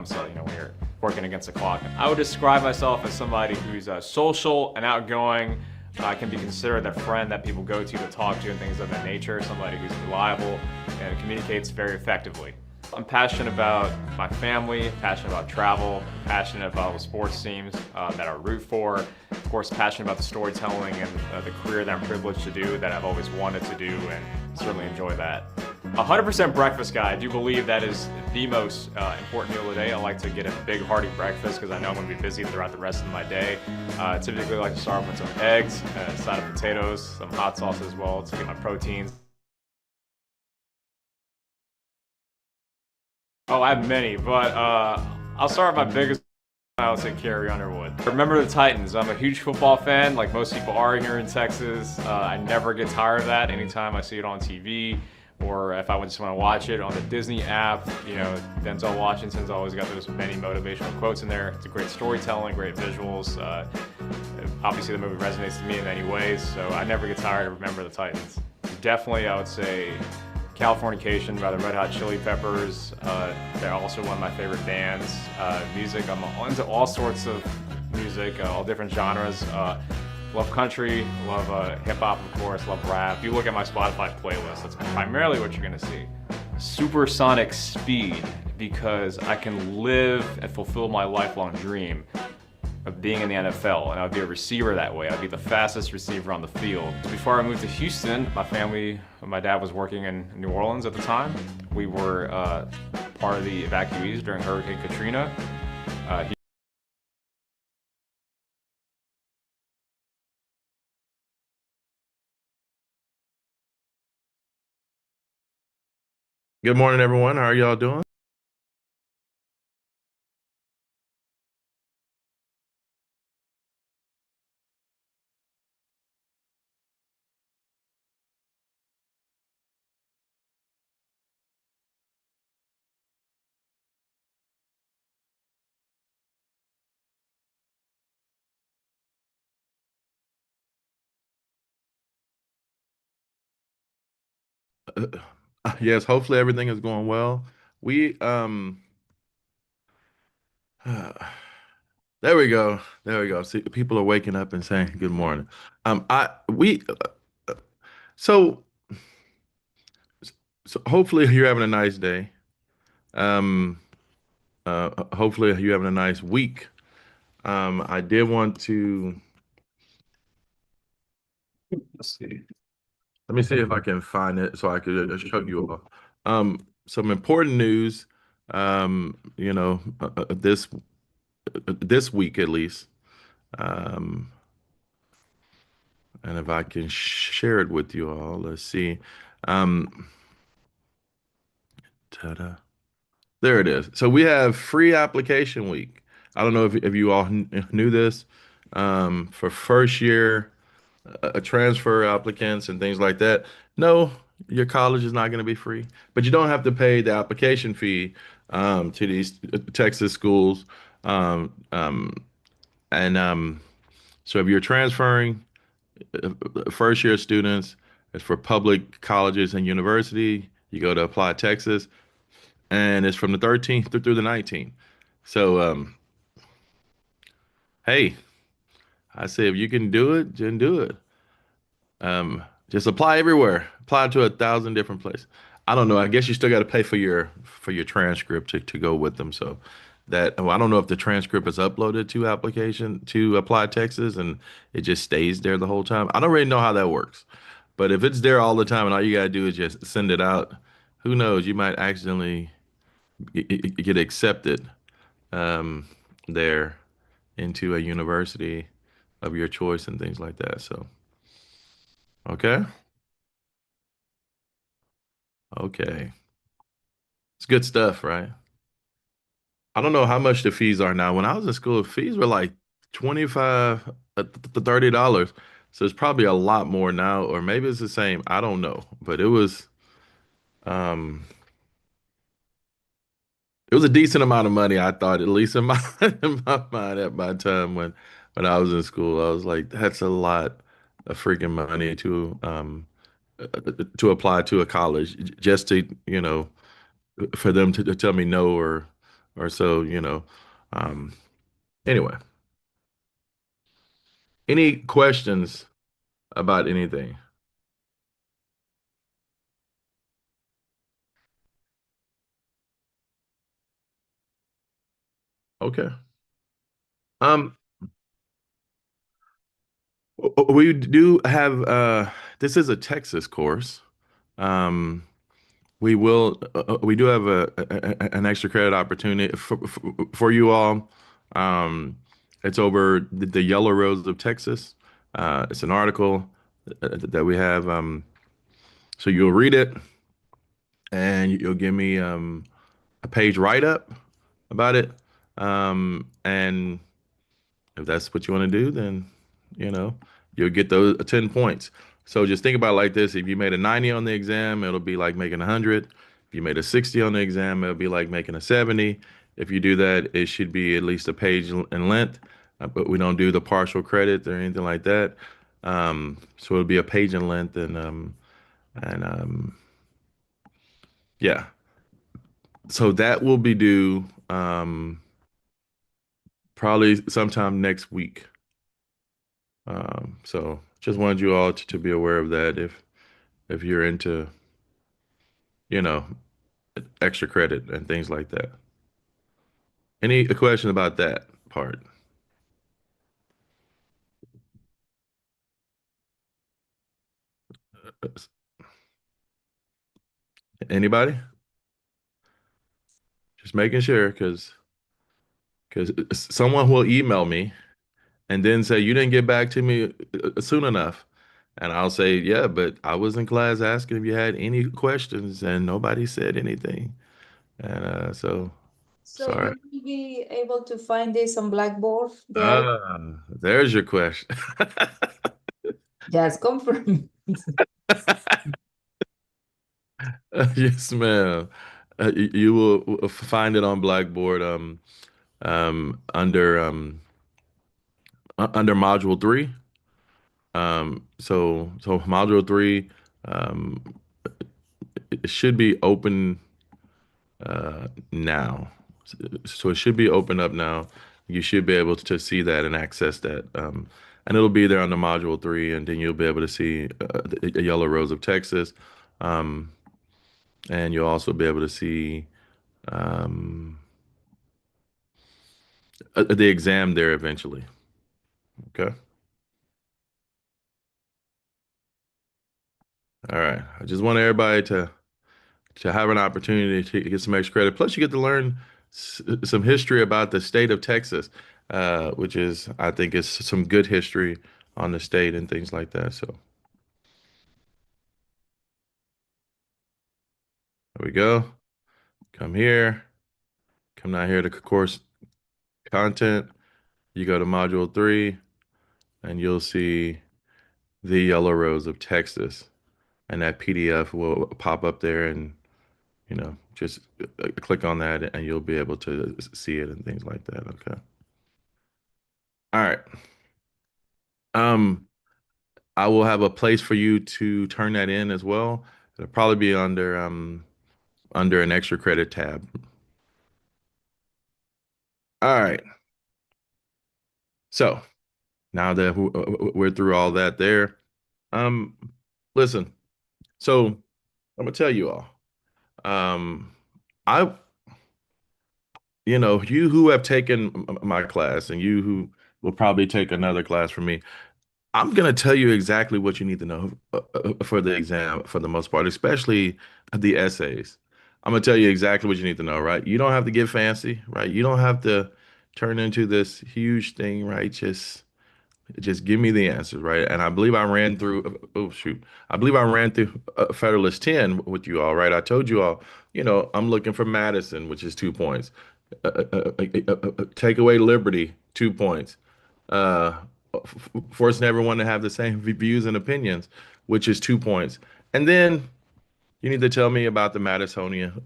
So, when you're working against the clock. I would describe myself as somebody who's social and outgoing. I can be considered a friend that people go to talk to and things of that nature. Somebody who's reliable and communicates very effectively. I'm passionate about my family, passionate about travel, passionate about the sports teams that I root for. Of course, passionate about the storytelling and the career that I'm privileged to do, that I've always wanted to do, and certainly enjoy that. 100% breakfast guy. I do believe that is the most important meal of the day. I like to get a big hearty breakfast because I know I'm going to be busy throughout the rest of my day. Typically like to start with some eggs, a side of potatoes, some hot sauce as well to get my proteins. Oh, I have many, but I'll start with my biggest. I would say Carrie Underwood. Remember the Titans. I'm a huge football fan, like most people are here in Texas. I never get tired of that. Anytime I see it on TV, or if I just want to watch it on the Disney app, Denzel Washington's always got those many motivational quotes in there. It's a great storytelling, great visuals. Obviously, the movie resonates with me in many ways, so I never get tired of Remember the Titans. Definitely, I would say Californication by the Red Hot Chili Peppers. They're also one of my favorite bands. Music, I'm into all sorts of music, all different genres. Love country, love hip hop, of course, love rap. If you look at my Spotify playlist, that's primarily what you're gonna see. Supersonic speed, because I can live and fulfill my lifelong dream of being in the NFL, and I'd be a receiver that way. I'd be the fastest receiver on the field. Before I moved to Houston, my dad was working in New Orleans at the time. We were part of the evacuees during Hurricane Katrina. He Good morning, everyone. How are y'all doing? Uh, yes, hopefully everything is going well. We there we go. There we go. See, people are waking up and saying good morning. I we so so hopefully you're having a nice day. Um Hopefully you're having a nice week. I did want to let's see. Let me see if I can find it so I could show you all. Some important news. This week at least. Um, and if I can share it with you all, let's see. Um, ta-da. There it is. So we have free application week. I don't know if you all knew this. For first year transfer applicants and things like that. No, your college is not going to be free, but you don't have to pay the application fee to these Texas schools. Um, um, and So if you're transferring, first year students, it's for public colleges and university. You go to Apply Texas, and it's from the 13th through the 19th. So, hey, I say if you can do it, then do it. Just apply everywhere. Apply to 1,000 different places. I don't know. I guess you still got to pay for your transcript to go with them. So I don't know if the transcript is uploaded to application to Apply Texas and it just stays there the whole time. I don't really know how that works. But if it's there all the time and all you gotta do is just send it out, who knows? You might accidentally get accepted um, there into a university of your choice and things like that. So, okay, okay, it's good stuff, right? I don't know how much the fees are now. When I was in school, fees were like 25 to $30. So it's probably a lot more now, or maybe it's the same. I don't know, but um it was a decent amount of money, I thought, at least in my in my mind at my time when I was in school. I was like, that's a lot of freaking money to apply to a college just to, for them to tell me no or so, you know. Um, anyway, any questions about anything? Okay. Um, we do have this is a Texas course. Um, we do have an extra credit opportunity for you all. Um, it's over the Yellow Rose of Texas. It's an article that we have. So you'll read it and you'll give me a page write up about it. And if that's what you want to do, then you know you'll get those 10 points. So just think about it like this: if you made a 90 on the exam, it'll be like making 100. If you made a 60 on the exam, it'll be like making a 70. If you do that, it should be at least a page in length. But we don't do the partial credit or anything like that. So it'll be a page in length, and yeah. So that will be due probably sometime next week. So just wanted you all to be aware of that if you're into, you know, extra credit and things like that. Any question about that part? Anybody? Just making sure because someone will email me and then say you didn't get back to me soon enough. And I'll say, yeah, but I was in class asking if you had any questions and nobody said anything. And so So sorry. you will be able to find this on Blackboard, There's your question. just confirm. Yes, ma'am. You will find it on Blackboard under under Module 3. So Module 3 um, it should be open now. So it should be open up now. You should be able to see that and access that. And it'll be there under Module 3, and then you'll be able to see the Yellow Rose of Texas. Um, and you'll also be able to see um, the exam there eventually. Okay. All right. I just want everybody to have an opportunity to get some extra credit. Plus, you get to learn some history about the state of Texas, which is, I think, is some good history on the state and things like that. So there we go. Come here. Come down here to course content. You go to Module 3, and you'll see the Yellow Rose of Texas, and that PDF will pop up there, and just click on that, and you'll be able to see it and things like that. Okay. All right. Um, I will have a place for you to turn that in as well. It'll probably be under an extra credit tab. All right. So now that we're through all that there, um, listen. So I'm gonna tell you all. Um, I, you who have taken my class and you who will probably take another class from me, I'm gonna tell you exactly what you need to know for the exam for the most part, especially the essays. I'm gonna tell you exactly what you need to know, right? You don't have to get fancy, right? You don't have to turn into this huge thing, right? Just give me the answers, right? And I believe I ran through, oh shoot, I believe I ran through Federalist 10 with you all, right? I told you all, I'm looking for Madison, which is 2 points. Take away liberty, 2 points. Uh, Forcing everyone to have the same views and opinions, which is 2 points. And then you need to tell me about the Madisonian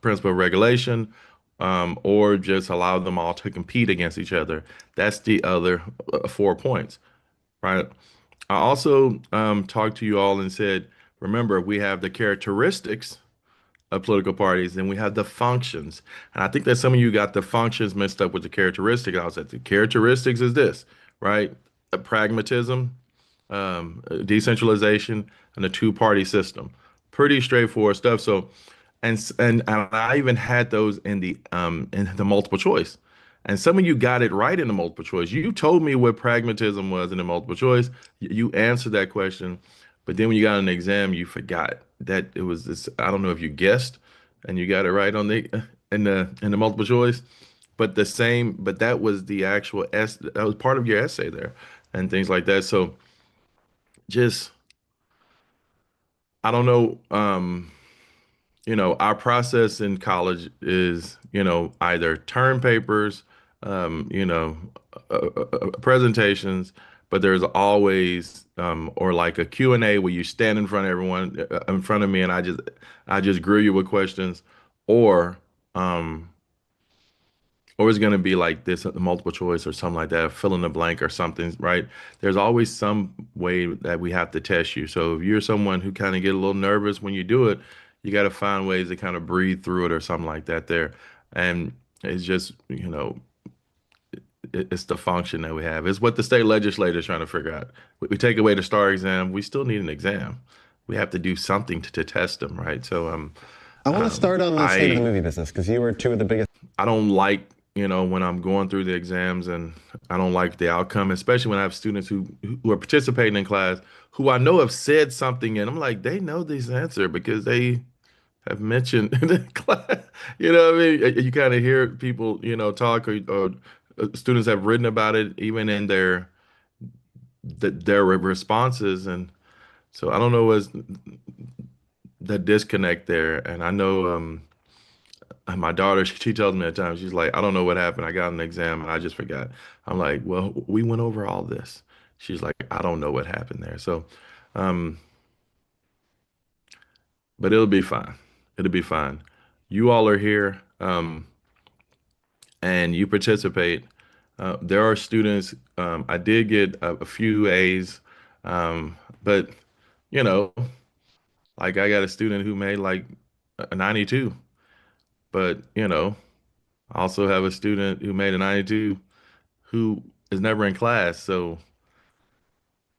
principle of regulation, or just allow them all to compete against each other. That's the other 4 points, right? I also talked to you all and said, remember, we have the characteristics political parties. Then we have the functions. And I think that some of you got the functions mixed up with the characteristics. I was like, the characteristics is this, right? A pragmatism, decentralization, and a two-party system. Pretty straightforward stuff. So, and I even had those in the multiple choice. And some of you got it right in the multiple choice. You told me what pragmatism was in the multiple choice. You answered that question, but then when you got an exam, you forgot that it was this. I don't know if you guessed and you got it right on the multiple choice, but the same. But that was the actual that was part of your essay there, and things like that. So just I don't know. Our process in college is, either term papers, um, you know, presentations, but there's always, or like a Q and A where you stand in front of everyone, in front of me, and I just grill you with questions, or, um, or it's going to be like this, multiple choice or something like that, fill in the blank or something, right? There's always some way that we have to test you. So if you're someone who kind of get a little nervous when you do it, you got to find ways to kind of breathe through it or something like that there. And it's just, it's the function that we have. It's what the state legislature is trying to figure out. We take away the STAR exam, we still need an exam. We have to do something to test them, right? So, I want to start on the state of the movie business because you were two of the biggest. I don't like, when I'm going through the exams and I don't like the outcome, especially when I have students who are participating in class who I know have said something and I'm like, they know this answer because they have mentioned in the class. You know what I mean? You kind of hear people, talk or students have written about it even in their responses. And so I don't know what's the disconnect there. And I know my daughter, she tells me at times, she's like, I don't know what happened. I got an exam and I just forgot. I'm like, well, we went over all this. She's like, I don't know what happened there. So, um, but it'll be fine. It'll be fine. You all are here, and you participate. There are students, I did get a few A's, but, you know, like I got a student who made like a 92, but, I also have a student who made a 92 who is never in class. So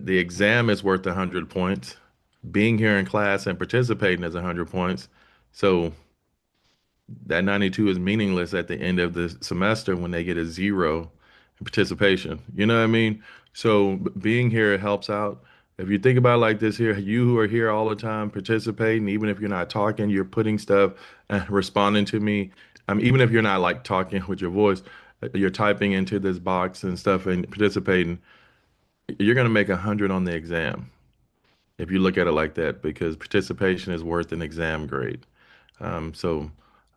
the exam is worth 100 points. Being here in class and participating is 100 points. So that 92 is meaningless at the end of the semester when they get a zero in participation. You know what I mean? So being here helps out. If you think about it like this here, you who are here all the time participating, even if you're not talking, you're putting stuff and responding to me. Even if you're not like talking with your voice, you're typing into this box and stuff and participating, you're going to make 100 on the exam if you look at it like that, because participation is worth an exam grade. So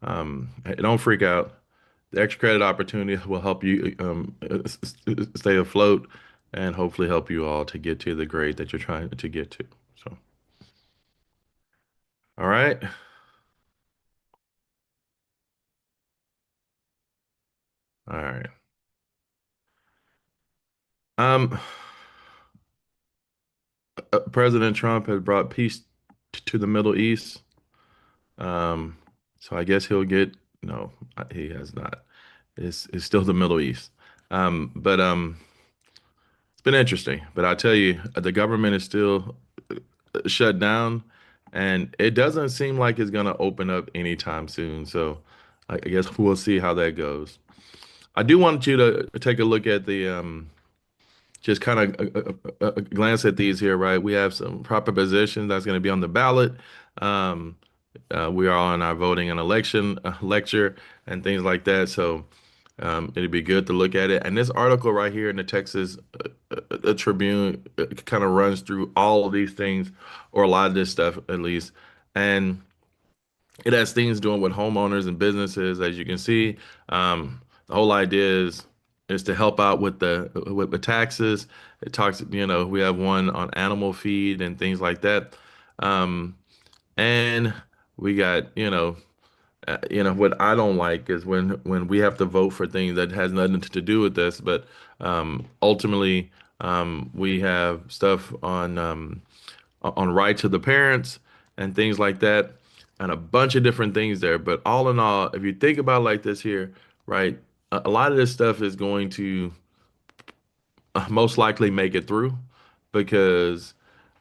hey, don't freak out. The extra credit opportunity will help you stay afloat and hopefully help you all to get to the grade that you're trying to get to. So, all right. All right. Um, President Trump has brought peace to the Middle East. Um, so I guess he'll get, no, he has not. It's still the Middle East. But it's been interesting. But I tell you, the government is still shut down, and it doesn't seem like it's going to open up anytime soon. So I guess we'll see how that goes. I do want you to take a look at the just kind of glance at these here, right? We have some propositions that's going to be on the ballot. Um, we are on our voting and election lecture and things like that. So it'd be good to look at it. And this article right here in the Texas Tribune kind of runs through all of these things, or a lot of this stuff at least. And it has things doing with homeowners and businesses, as you can see. The whole idea is to help out with the taxes. It talks, we have one on animal feed and things like that. Um, and we got, what I don't like is when we have to vote for things that has nothing to do with this, but ultimately we have stuff on rights of the parents and things like that. and a bunch of different things there. But all in all, if you think about it like this here, right, a lot of this stuff is going to most likely make it through because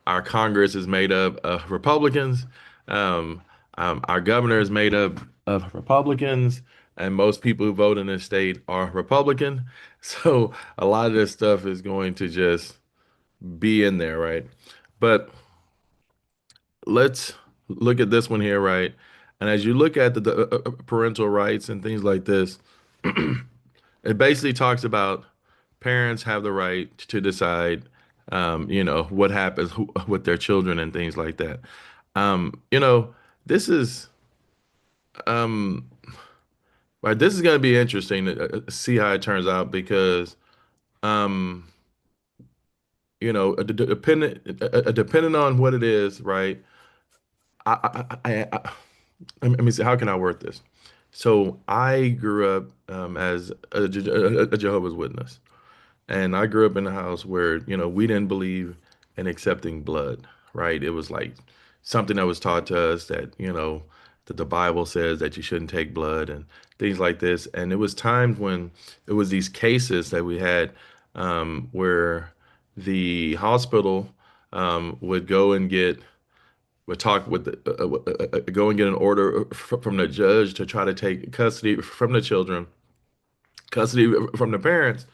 our Congress is made up of Republicans. Um, our governor is made up of Republicans, and most people who vote in this state are Republican. So a lot of this stuff is going to just be in there, right? But let's look at this one here, right? And as you look at the parental rights and things like this, it basically talks about parents have the right to decide, what happens with their children and things like that. You know, this is, um, right, this is going to be interesting to see how it turns out because, um, depending on what it is, right? Let me see, how can I word this? So I grew up as a Jehovah's Witness. And I grew up in a house where, we didn't believe in accepting blood, right? It was like something that was taught to us that, that the Bible says that you shouldn't take blood and things like this. And it was times when it was these cases that we had where the hospital would go and would talk with go and get an order from the judge to try to take custody from the children, custody from the parents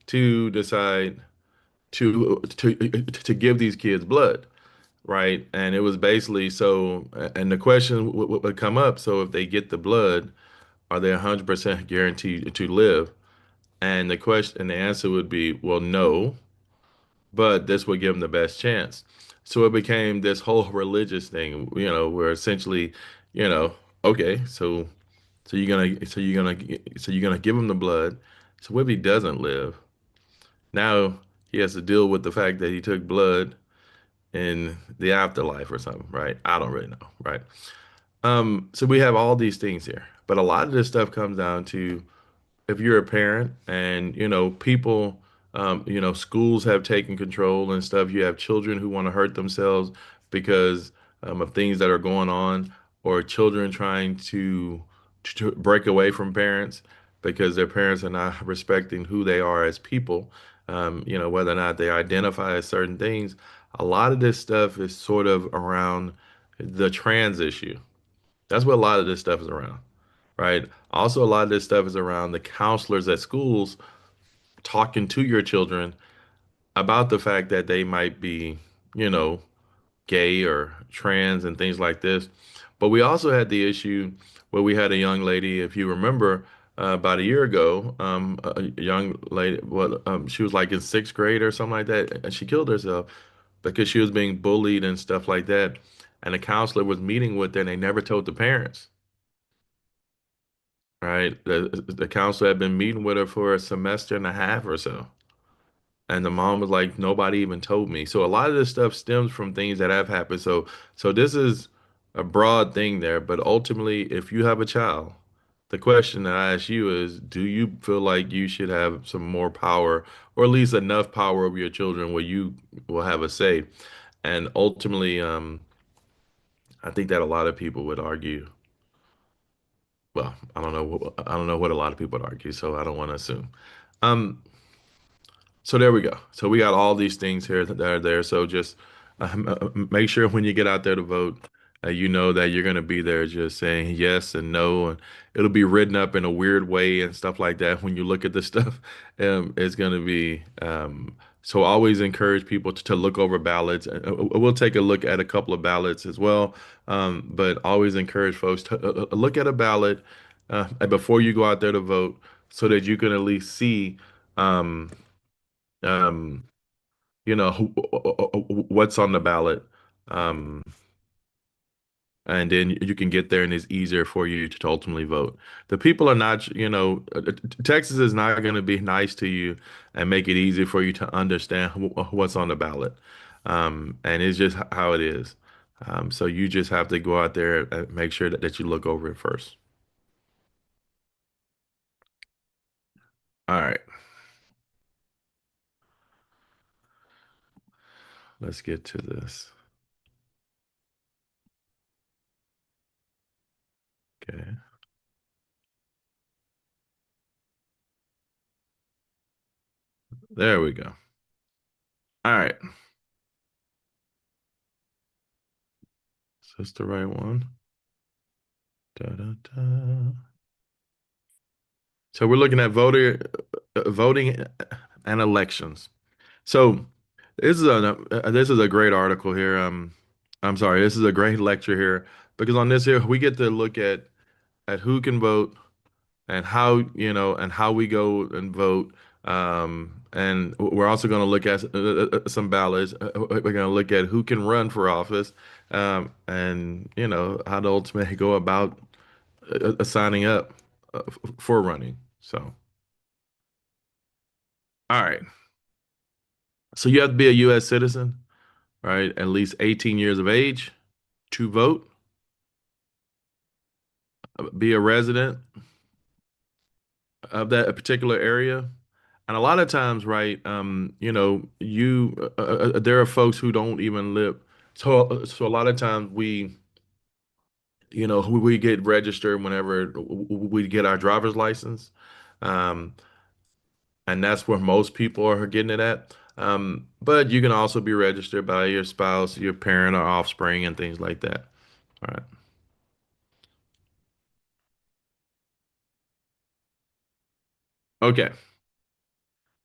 to decide to give these kids blood, right? And it was basically so, and the question would come up. So if they get the blood, are they 100% guaranteed to live? And the answer would be, well, no, but this would give them the best chance. So it became this whole religious thing, where essentially, you know, okay, so you're gonna give him the blood. So what if he doesn't live? Now he has to deal with the fact that he took blood in the afterlife or something, right? I don't really know, right? So we have all these things here, but a lot of this stuff comes down to if you're a parent and people, schools have taken control and stuff. You have children who want to hurt themselves because of things that are going on, or children trying to break away from parents because their parents are not respecting who they are as people. Whether or not they identify as certain things. A lot of this stuff is sort of around the trans issue. That's what a lot of this stuff is around, right? Also, a lot of this stuff is around the counselors at schools talking to your children about the fact that they might be, you know, gay or trans and things like this. But we also had the issue where we had a young lady, if you remember, about a year ago, a young lady, well, she was like in sixth grade or something like that, and she killed herself because she was being bullied and stuff like that. And the counselor was meeting with her, and they never told the parents. Right? The counselor had been meeting with her for a semester and a half or so. And the mom was like, nobody even told me. So a lot of this stuff stems from things that have happened. So this is a broad thing there, but ultimately, if you have a child, the question that I ask you is, do you feel like you should have some more power, or at least enough power over your children where you will have a say? And ultimately, I think that a lot of people would argue. Well, I don't know. I don't know what a lot of people would argue, so I don't want to assume. Um, So there we go. So we got all these things here that are there. So just make sure when you get out there to vote, you know that you're going to be there just saying yes and no. And it'll be written up in a weird way and stuff like that. When you look at this stuff, it's going to be, so always encourage people to look over ballots. We'll take a look at a couple of ballots as well. But always encourage folks to look at a ballot before you go out there to vote so that you can at least see, um, um, what's on the ballot. Um, and then you can get there and it's easier for you to ultimately vote. The people are not, Texas is not going to be nice to you and make it easy for you to understand what's on the ballot. And it's just how it is. So you just have to go out there and make sure that you look over it first. All right, let's get to this. There we go. All right. Is this the right one? Da, da, da. So we're looking at voting and elections. So this is a great article here. I'm sorry, this is a great lecture here because on this here we get to look at who can vote and how and how we go and vote. And we're also going to look at some ballots. We're going to look at who can run for office, and how to ultimately go about signing up for running. So, all right. So you have to be a U.S. citizen, right? At least 18 years of age to vote, be a resident of that particular area. And a lot of times, right, there are folks who don't even live. So a lot of times we get registered whenever we get our driver's license. Um, and that's where most people are getting it at. But you can also be registered by your spouse, your parent, or offspring, and things like that. All right. Okay.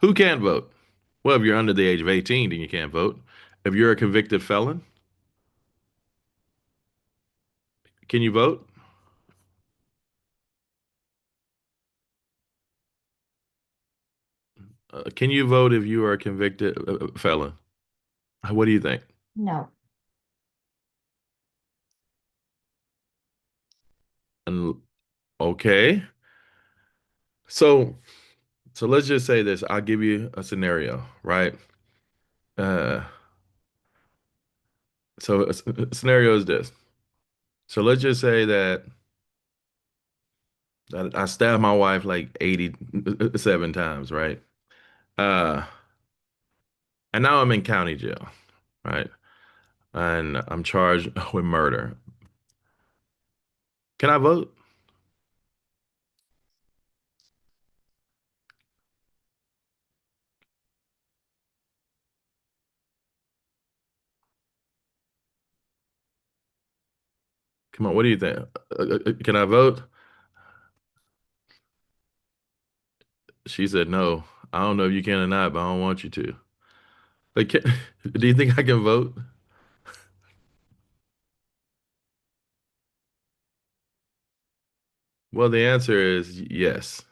Who can vote? Well, if you're under the age of 18, then you can't vote. If you're a convicted felon, can you vote? Can you vote if you are a convicted felon? What do you think? No. And okay. So so let's just say this. I'll give you a scenario, right? Uh, so a scenario is this. So let's just say that I stabbed my wife like 87 times, right? Uh, and now I'm in county jail, right? And I'm charged with murder. Can I vote? Come on, what do you think? Can I vote? She said no. I don't know if you can or not, but I don't want you to. Like, do you think I can vote? Well, the answer is yes.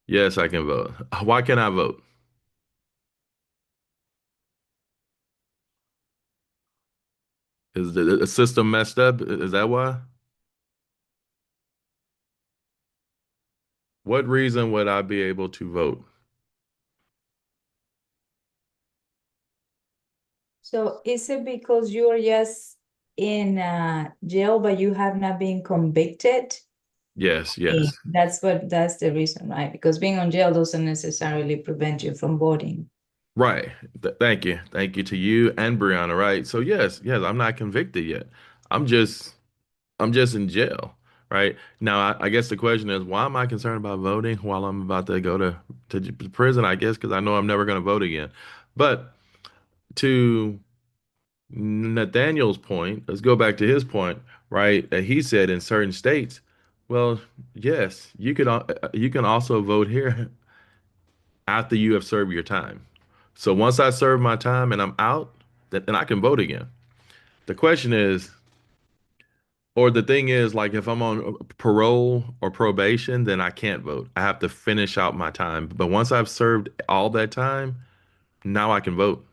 Yes, I can vote. Why can't I vote? Is the system messed up? Is that why? What reason would I be able to vote? So is it because you're just in jail, but you have not been convicted? Yes, yes. That's the reason, right? Because being on jail doesn't necessarily prevent you from voting. Right. Thank you. Thank you to you and Brianna, right? So yes, yes, I'm not convicted yet. I'm just I'm just in jail, right? Now, I guess the question is, why am I concerned about voting while I'm about to go to prison? I guess because I know I'm never going to vote again. But to Nathaniel's point, let's go back to his point, right? That he said in certain states, well, yes, you can also vote here after you have served your time. So once I serve my time and I'm out, then I can vote again. The question is, or the thing is, like if I'm on parole or probation, then I can't vote. I have to finish out my time. But once I've served all that time, now I can vote.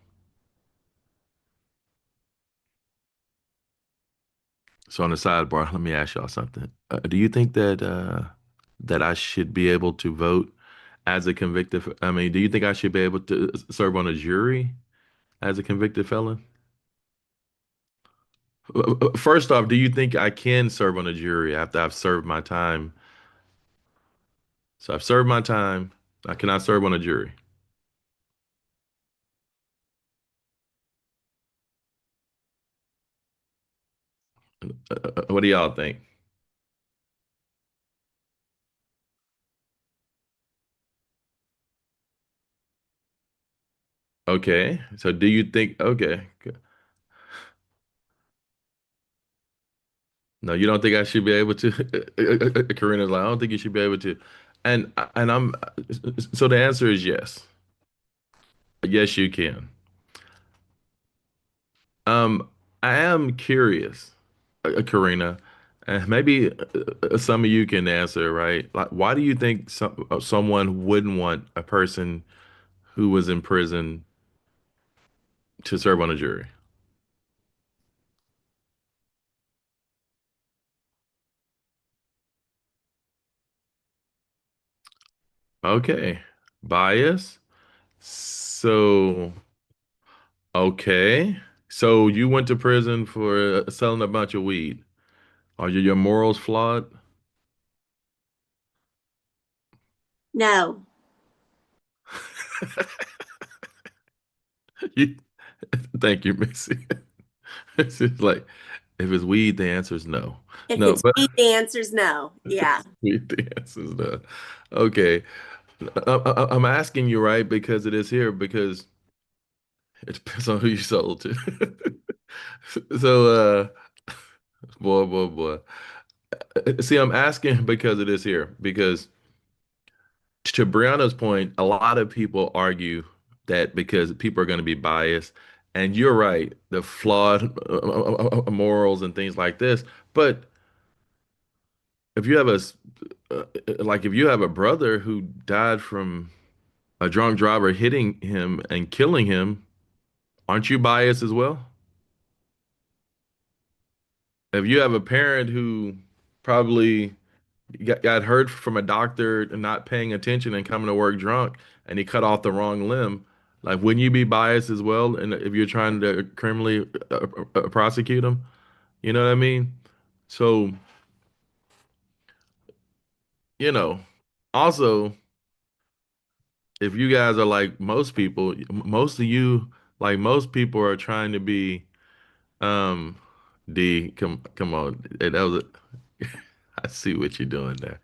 So on the sidebar, let me ask y'all something. Do you think that I should be able to vote as a convicted? I mean, do you think I should be able to serve on a jury as a convicted felon? First off, do you think I can serve on a jury after I've served my time? So I've served my time. I cannot serve on a jury. What do y'all think? Okay. So do you think, okay. No, you don't think I should be able to? Karina's like, I don't think you should be able to. And I'm so the answer is yes. Yes, you can. Um, I am curious, Karina, and maybe some of you can answer, right? Like, why do you think someone wouldn't want a person who was in prison to serve on a jury? Okay, bias. So, okay. So you went to prison for selling a bunch of weed. Are your morals flawed? No. You, thank you, Missy. It's just like, if it's weed, the answer is no. If No, it's but me, the answer's no. Yeah. the answer is no. Okay. I'm asking you, right? Because it is here, because it depends on who you sold to. So, boy. See, I'm asking because it is here. Because to Brianna's point, a lot of people argue that because people are going to be biased, and you're right, the flawed morals and things like this. But if you have like if you have a brother who died from a drunk driver hitting him and killing him, aren't you biased as well? If you have a parent who probably got hurt from a doctor and not paying attention and coming to work drunk and he cut off the wrong limb, like wouldn't you be biased as well? And if you're trying to criminally prosecute him, you know what I mean? So, you know, also, if you guys are like most people, most of you, like most people are trying to be, um, come on. That was I see what you're doing there.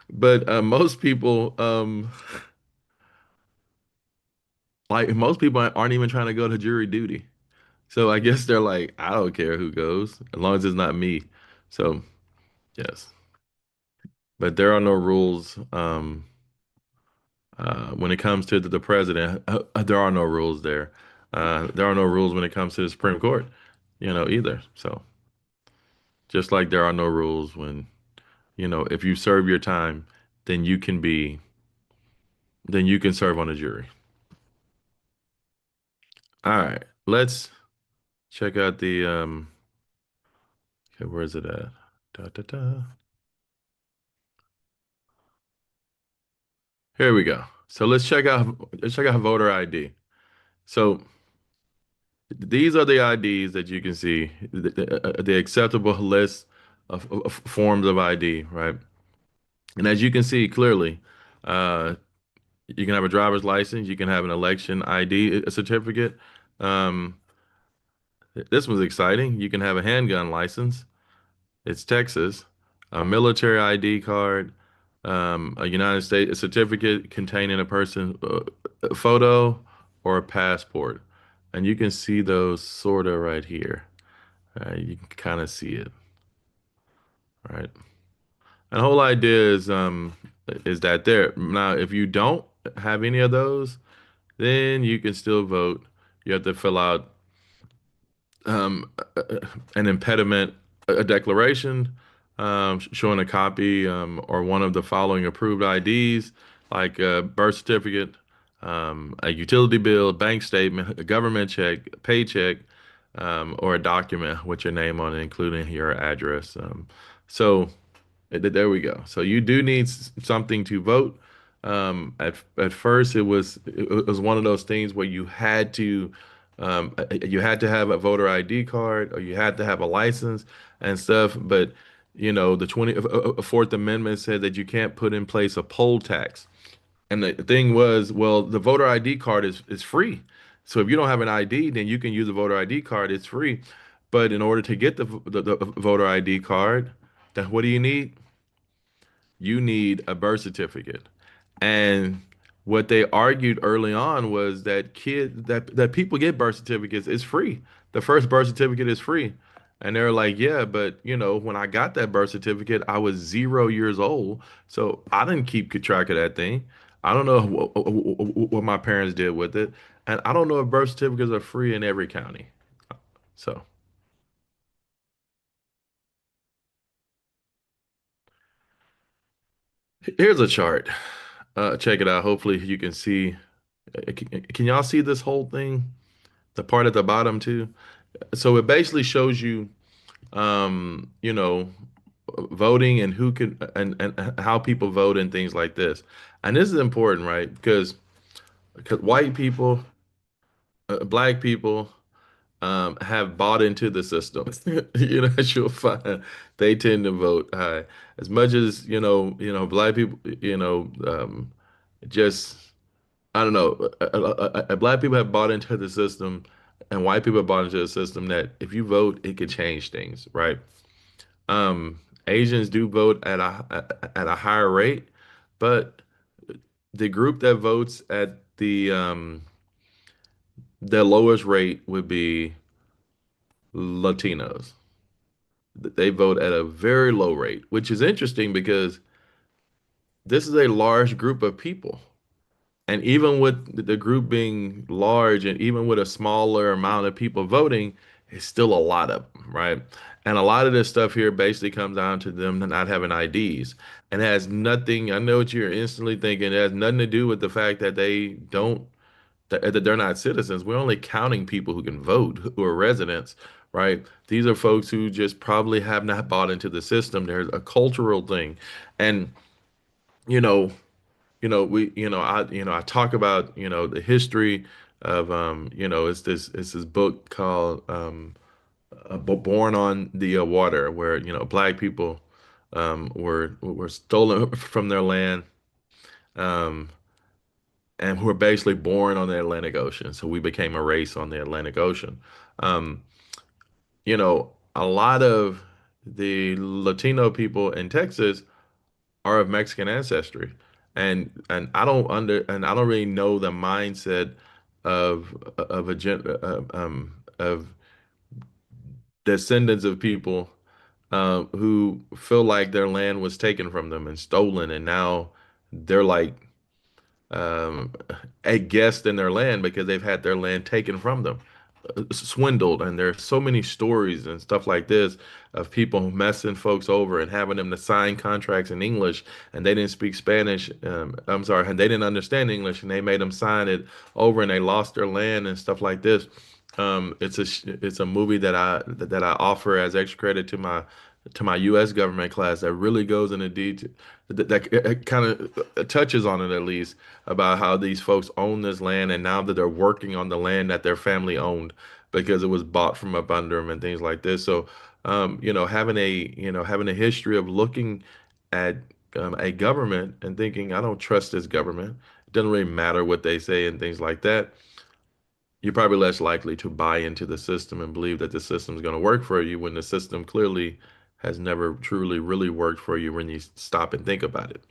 But most people, like most people aren't even trying to go to jury duty. So I guess they're like, I don't care who goes, as long as it's not me. So yes, but there are no rules. When it comes to the president, there are no rules there. There are no rules when it comes to the Supreme Court, either. So just like there are no rules when, if you serve your time, then you can be, then you can serve on a jury. All right, let's check out the okay, where is it at? Da, da, da. Here we go. So let's check out voter ID. So these are the IDs that you can see, the acceptable list of forms of ID, right? And as you can see clearly, uh, you can have a driver's license, you can have an election ID certificate. Um, this one's exciting. You can have a handgun license. It's Texas. A military ID card, a United States certificate containing a person a photo or a passport. And you can see those sort of right here. You can kind of see it, right? And the whole idea is that there. Now, if you don't have any of those, then you can still vote. You have to fill out an impediment, a declaration showing a copy or one of the following approved IDs, like a birth certificate, a utility bill, bank statement, a government check, a paycheck, or a document with your name on it, including your address. So there we go. So you do need something to vote. At first, it was one of those things where you had to have a voter ID card or you had to have a license and stuff. But the 24th Amendment said that you can't put in place a poll tax. And the thing was, well, the voter ID card is free. So if you don't have an ID, then you can use a voter ID card. It's free. But in order to get the voter ID card, then what do you need? You need a birth certificate. And what they argued early on was that that people get birth certificates. It's free. The first birth certificate is free. And they're like, yeah, but when I got that birth certificate, I was 0 years old. So I didn't keep track of that thing. I don't know what my parents did with it. And I don't know if birth certificates are free in every county. So here's a chart. Check it out. Hopefully you can see. Can y'all see this whole thing? The part at the bottom too. So it basically shows you, voting and who can and how people vote and things like this. And this is important, right? Because white people, black people, have bought into the system. As you'll find, they tend to vote high. As much as black people, just I don't know. Black people have bought into the system, and white people have bought into the system that if you vote, it could change things, right? Asians do vote at a higher rate, but the group that votes at the lowest rate would be Latinos. They vote at a very low rate, which is interesting because this is a large group of people. And even with the group being large and even with a smaller amount of people voting, it's still a lot of them, right? And a lot of this stuff here basically comes down to them not having IDs. And it has nothing, I know what you're instantly thinking, it has nothing to do with the fact that that they're not citizens. We're only counting people who can vote, who are residents, right? These are folks who just probably have not bought into the system. There's a cultural thing. And, you know, I talk about, the history of, it's this book called Born on the Water, where, black people were stolen from their land, um, and who were basically born on the Atlantic Ocean. So we became a race on the Atlantic Ocean. Um, a lot of the Latino people in Texas are of Mexican ancestry. And I don't really know the mindset of descendants of people who feel like their land was taken from them and stolen, and now they're like um, a guest in their land because they've had their land taken from them, swindled. And there's so many stories and stuff like this of people messing folks over and having them to sign contracts in English, and they didn't speak Spanish. I'm sorry, and they didn't understand English, and they made them sign it over, and they lost their land and stuff like this. It's a movie that I offer as extra credit to my U.S. government class that really goes into detail, that kind of touches on it at least, about how these folks own this land, and now that they're working on the land that their family owned because it was bought from up under them and things like this. So, having a history of looking at a government and thinking, I don't trust this government. It doesn't really matter what they say and things like that. You're probably less likely to buy into the system and believe that the system is going to work for you when the system clearly has never truly really worked for you when you stop and think about it.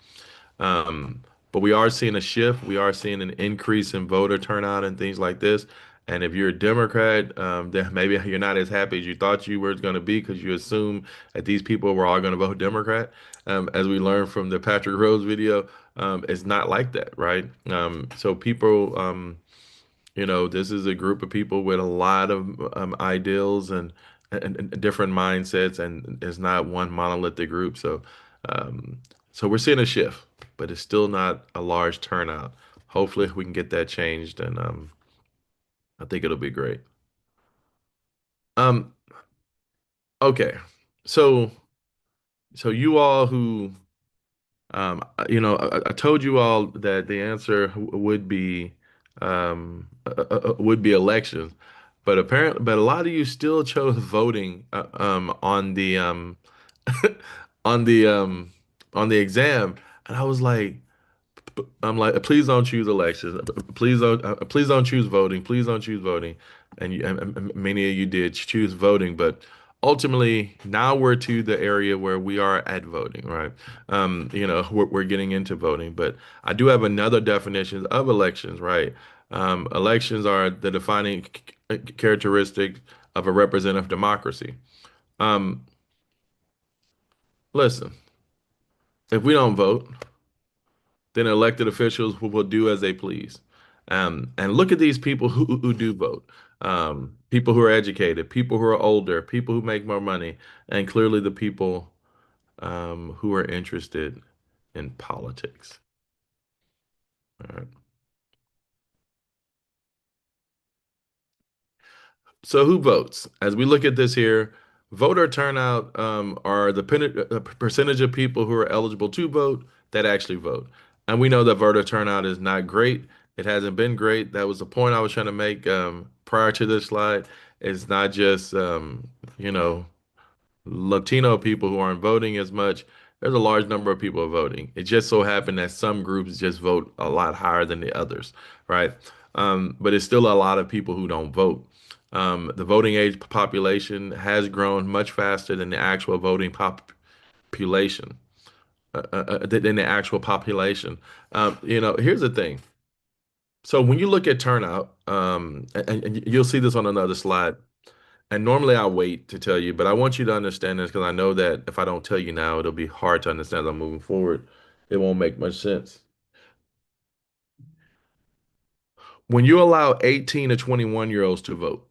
But we are seeing a shift. We are seeing an increase in voter turnout and things like this. And if you're a Democrat, then maybe you're not as happy as you thought you were going to be because you assume that these people were all going to vote Democrat. As we learned from the Patrick Rose video, it's not like that, right? So people, this is a group of people with a lot of ideals and different mindsets, and it's not one monolithic group. So we're seeing a shift, but it's still not a large turnout. Hopefully, we can get that changed, and I think it'll be great. Um, okay, so you all who I told you all that the answer would be elections, but a lot of you still chose voting on the on the um, on the exam, and I'm like, please don't choose elections, please don't choose voting, please don't choose voting, and many of you did choose voting, but ultimately, now we're to the area where we are at voting, right? We're getting into voting, but I do have another definition of elections, right? Elections are the defining characteristic of a representative democracy. Um, Listen, if we don't vote, then elected officials will do as they please. And look at these people who do vote. People who are educated, people who are older, people who make more money, and clearly the people who are interested in politics. All right. So who votes? As we look at this here, voter turnout are the percentage of people who are eligible to vote that actually vote. And we know that voter turnout is not great. It hasn't been great. That was the point I was trying to make prior to this slide. It's not just you know, Latino people who aren't voting as much. There's a large number of people voting. It just so happened that some groups just vote a lot higher than the others, right? But it's still a lot of people who don't vote. The voting age population has grown much faster than the actual voting population, than the actual population. Here's the thing. So when you look at turnout, and you'll see this on another slide, and normally I wait to tell you, but I want you to understand this because I know that if I don't tell you now, it'll be hard to understand as I'm moving forward. It won't make much sense. When you allow 18 to 21-year-olds to vote,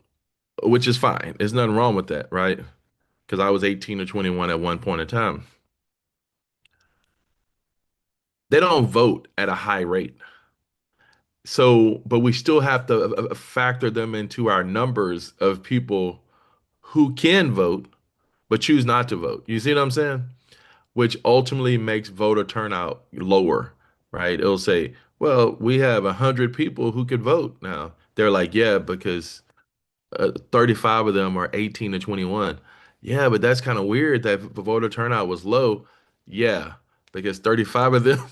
which is fine, there's nothing wrong with that, right? Because I was 18 or 21 at one point in time. They don't vote at a high rate. So, but we still have to factor them into our numbers of people who can vote but choose not to vote. You see what I'm saying? Which ultimately makes voter turnout lower, right? It'll say, well, we have 100 people who could vote now. They're like, yeah, because 35 of them are 18 to 21. Yeah, but that's kind of weird that the voter turnout was low. Yeah, because 35 of them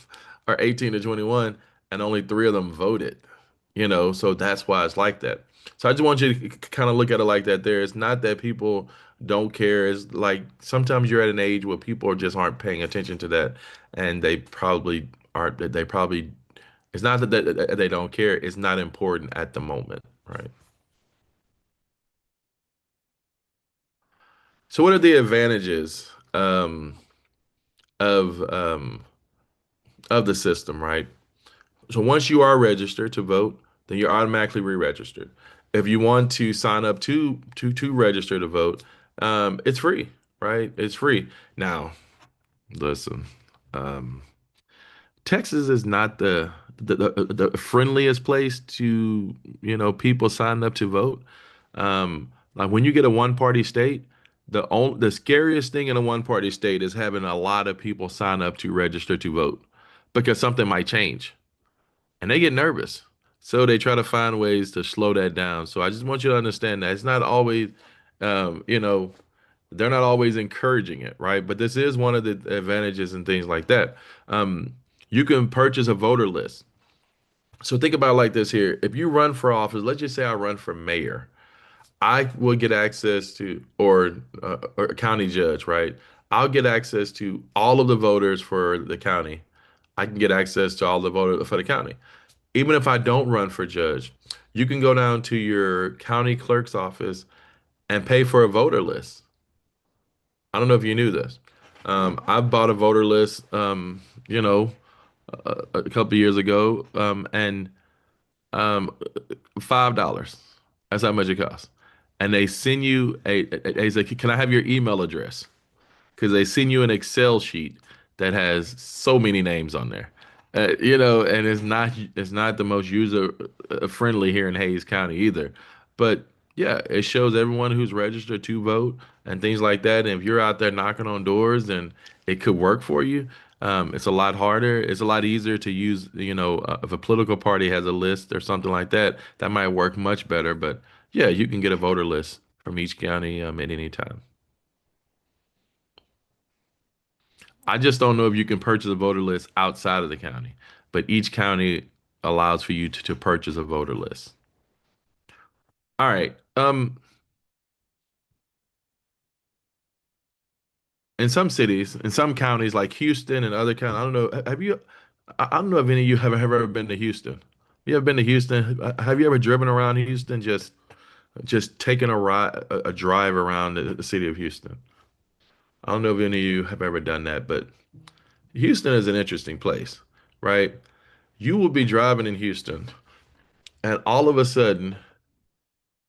are 18 to 21 and only three of them voted, so that's why it's like that. So I just want you to kind of look at it like that there. It's not that people don't care. It's like sometimes you're at an age where people just aren't paying attention to that and they probably aren't, it's not that they don't care. It's not important at the moment, right? So what are the advantages of um, of the system, right? So once you are registered to vote, then you're automatically re-registered. If you want to sign up to register to vote, it's free, right? It's free. Now, listen, um, Texas is not the friendliest place to, people sign up to vote. Like when you get a one-party state, the scariest thing in a one-party state is having a lot of people sign up to register to vote because something might change and they get nervous. So they try to find ways to slow that down. So I just want you to understand that it's not always, um, you know, they're not always encouraging it, right? But this is one of the advantages and things like that. Um, you can purchase a voter list. So think about it like this here. If you run for office, let's just say I run for mayor, I will get access to, or a county judge, right? I'll get access to all of the voters for the county. I can get access to all the voters for the county. Even if I don't run for judge, you can go down to your county clerk's office and pay for a voter list. I don't know if you knew this. I bought a voter list, a couple of years ago, and um, $5. That's how much it costs. And they send you they say, can I have your email address? Because they send you an Excel sheet that has so many names on there. And it's not the most user friendly here in Hayes County either. But yeah, it shows everyone who's registered to vote and things like that. And if you're out there knocking on doors, then it could work for you. It's a lot harder. It's a lot easier to use, if a political party has a list or something like that, that might work much better. But yeah, you can get a voter list from each county at any time. I just don't know if you can purchase a voter list outside of the county, but each county allows for you to purchase a voter list. All right. in some cities, in some counties like Houston and other counties. I don't know. Have you? I don't know if any of you have ever been to Houston. You ever been to Houston? Have you ever driven around Houston? Just taking a ride, a drive around the city of Houston. I don't know if any of you have ever done that, but Houston is an interesting place, right? You will be driving in Houston, and all of a sudden,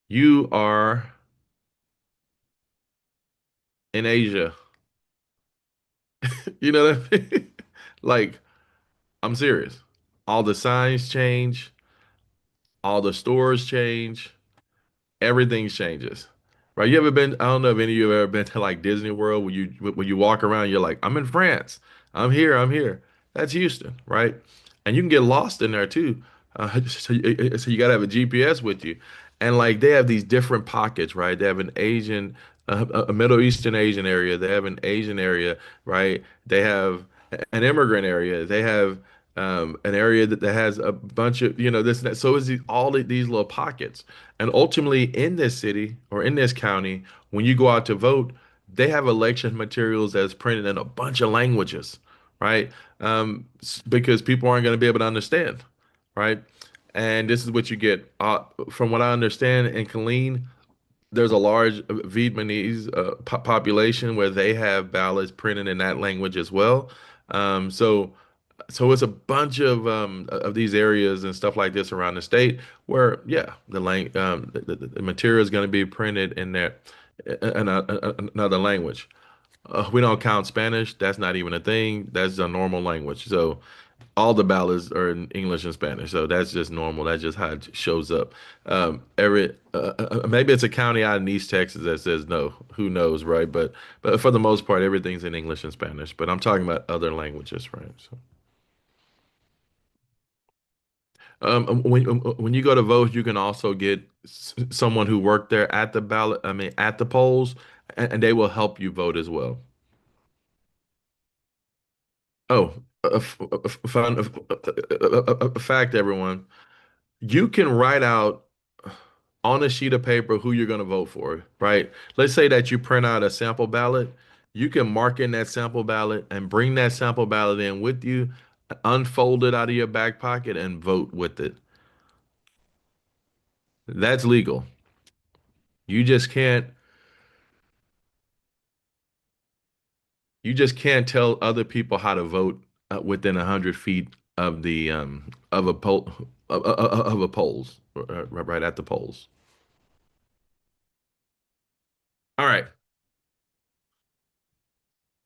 you are in Asia. You know what I mean? Like, I'm serious. All the signs change, all the stores change, everything changes. Right? You ever been, I don't know if any of you have ever been to like Disney World when you walk around, you're like, I'm in France. I'm here, I'm here. That's Houston, right? And you can get lost in there too. So you got to have a GPS with you. And like they have these different pockets, right? They have an Asian, a Middle Eastern Asian area. They have an Asian area, right? They have an immigrant area. They have an area that has a bunch of, this and that. So is all of these little pockets. And ultimately, in this city or in this county, when you go out to vote, they have election materials that's printed in a bunch of languages, right? Because people aren't going to be able to understand, right? And this is what you get. From what I understand, in Killeen, there's a large Vietnamese population where they have ballots printed in that language as well. So it's a bunch of these areas and stuff like this around the state where, yeah, the material is going to be printed in another language. We don't count Spanish. That's not even a thing. That's a normal language. So all the ballots are in English and Spanish. So that's just normal. That's just how it shows up. Maybe it's a county out in East Texas that says no. Who knows, right? But for the most part, everything's in English and Spanish. But I'm talking about other languages, right? So. When you go to vote, you can also get someone who worked there at the ballot, I mean, at the polls, and they will help you vote as well. Oh, a fact, everyone. You can write out on a sheet of paper who you're going to vote for, right? Let's say that you print out a sample ballot. You can mark in that sample ballot and bring that sample ballot in with you, unfold it out of your back pocket, and vote with it. That's legal. You just can't you just can't tell other people how to vote within 100 feet of the of a poll of a polls right at the polls. All right.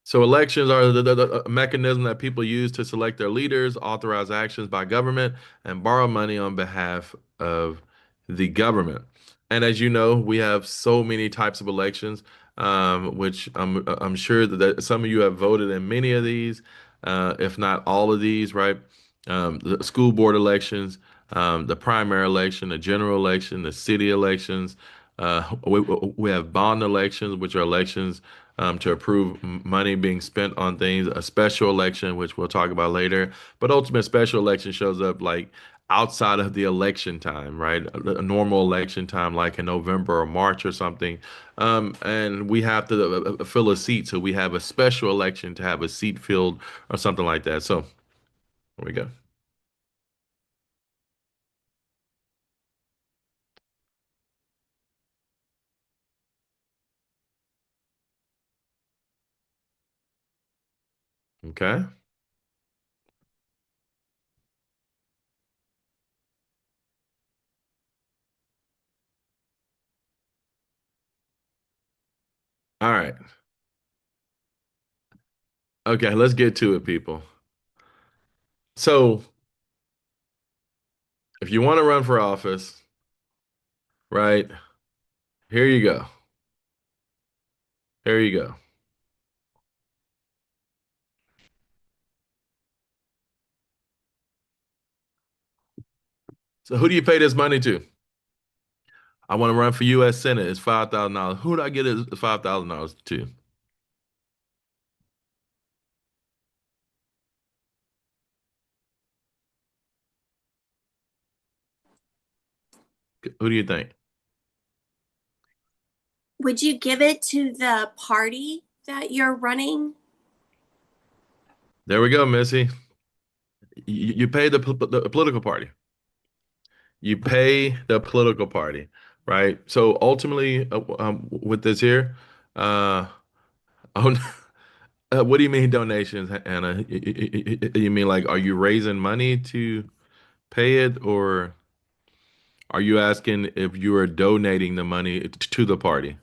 So elections are the mechanism that people use to select their leaders, authorize actions by government, and borrow money on behalf of the government. And as you know, we have so many types of elections, which I'm sure that some of you have voted in many of these, if not all of these, right? The school board elections, the primary election, the general election, the city elections. We have bond elections, which are elections to approve money being spent on things, a special election, which we'll talk about later. But ultimate special election shows up like outside of the election time, right? A normal election time, like in November or March or something. And we have to fill a seat. So we have a special election to have a seat filled or something like that. So here we go. Okay. All right. Okay, let's get to it, people. So if you want to run for office, right, here you go. Here you go. So who do you pay this money to? I want to run for U.S. Senate. It's $5,000. Who do I get it $5,000 to? Who do you think? Would you give it to the party that you're running? There we go, Missy. You pay the political party. You pay the political party, right? So ultimately, with this here, uh, oh, what do you mean donations, Anna? You mean like, are you raising money to pay it, or are you asking if you are donating the money to the party?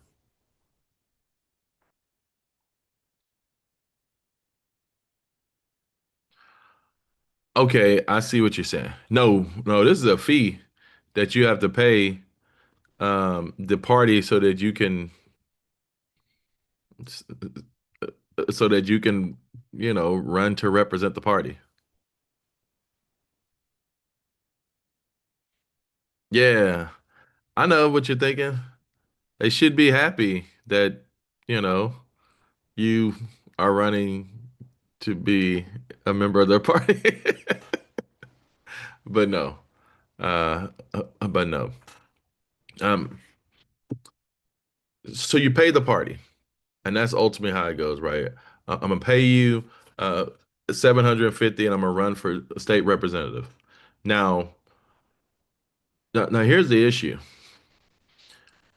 Okay, I see what you're saying. No, no, this is a fee that you have to pay the party so that you can, run to represent the party. Yeah, I know what you're thinking. They should be happy that, you know, you are running to be a member of their party. But no. But no. Um, so you pay the party, and that's ultimately how it goes, right? I'm gonna pay you 750 and I'm gonna run for state representative. Now, now here's the issue.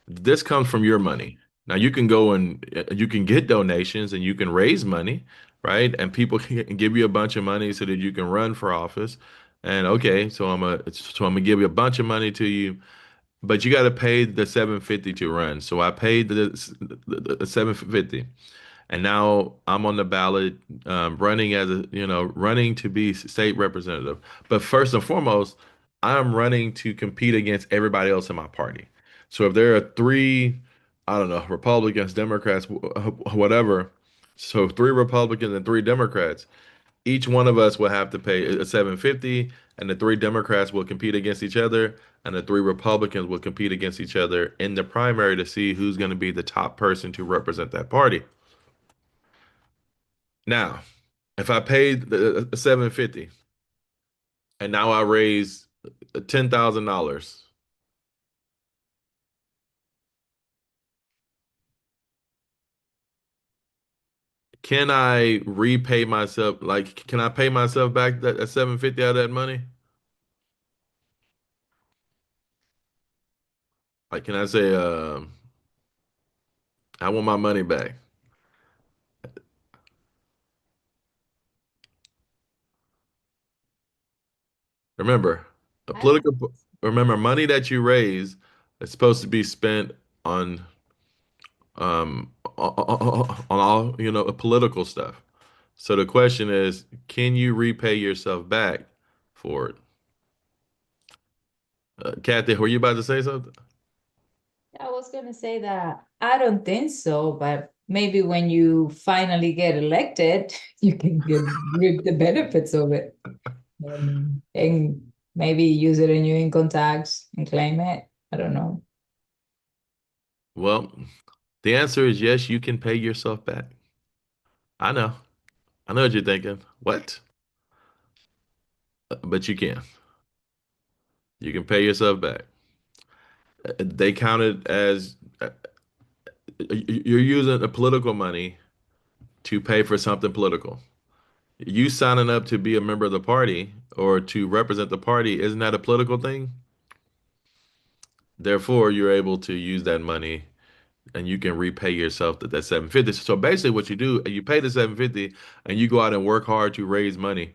This comes from your money. Now you can go and you can get donations and you can raise money, right? And people can give you a bunch of money so that you can run for office. And okay, so I'm gonna give you a bunch of money to you, but you got to pay the 750 to run. So I paid the 750, and now I'm on the ballot, running running to be state representative. But first and foremost, I'm running to compete against everybody else in my party. So if there are three, I don't know, Republicans, Democrats, whatever. So three Republicans and three Democrats. Each one of us will have to pay a 750, and the three Democrats will compete against each other, and the three Republicans will compete against each other in the primary to see who's going to be the top person to represent that party. Now, if I paid the 750 and now I raise $10,000, can I repay myself? Like, can I pay myself back that 750 out of that money? Like, can I say, I want my money back? Remember, a I don't political, remember, money that you raise is supposed to be spent on, on all, political stuff. So the question is, can you repay yourself back for it? Kathy, were you about to say something? I was gonna say that I don't think so, but maybe when you finally get elected, you can reap the benefits of it. And maybe use it in your income tax and claim it. I don't know. Well, the answer is yes, you can pay yourself back. I know. I know what you're thinking. What? But you can. You can pay yourself back. They count it as you're using the political money to pay for something political. You signing up to be a member of the party or to represent the party, isn't that a political thing? Therefore, you're able to use that money and you can repay yourself that 750. So basically what you do, you pay the 750 and you go out and work hard to raise money.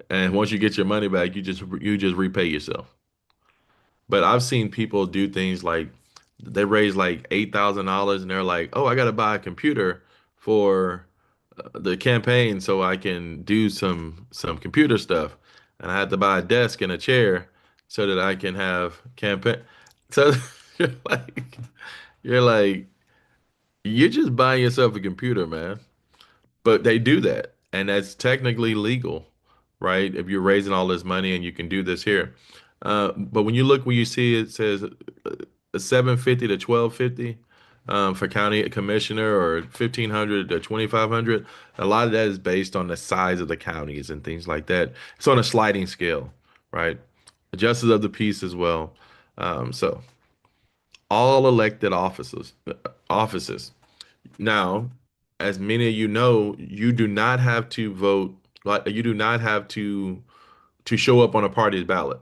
And once you get your money back, you just repay yourself. But I've seen people do things like they raise like $8,000 and they're like, "Oh, I got to buy a computer for the campaign so I can do some computer stuff, and I had to buy a desk and a chair so that I can have campaign." So you're like, you're like, you're just buying yourself a computer, man. But they do that, and that's technically legal, right? If you're raising all this money and you can do this here. But when you look where you see it says 750 to 1250 for county commissioner or 1500 to 2500, a lot of that is based on the size of the counties and things like that. It's on a sliding scale, right? Justice of the peace as well. So all elected offices. Now, as many of you know, you do not have to vote, like you do not have to show up on a party's ballot,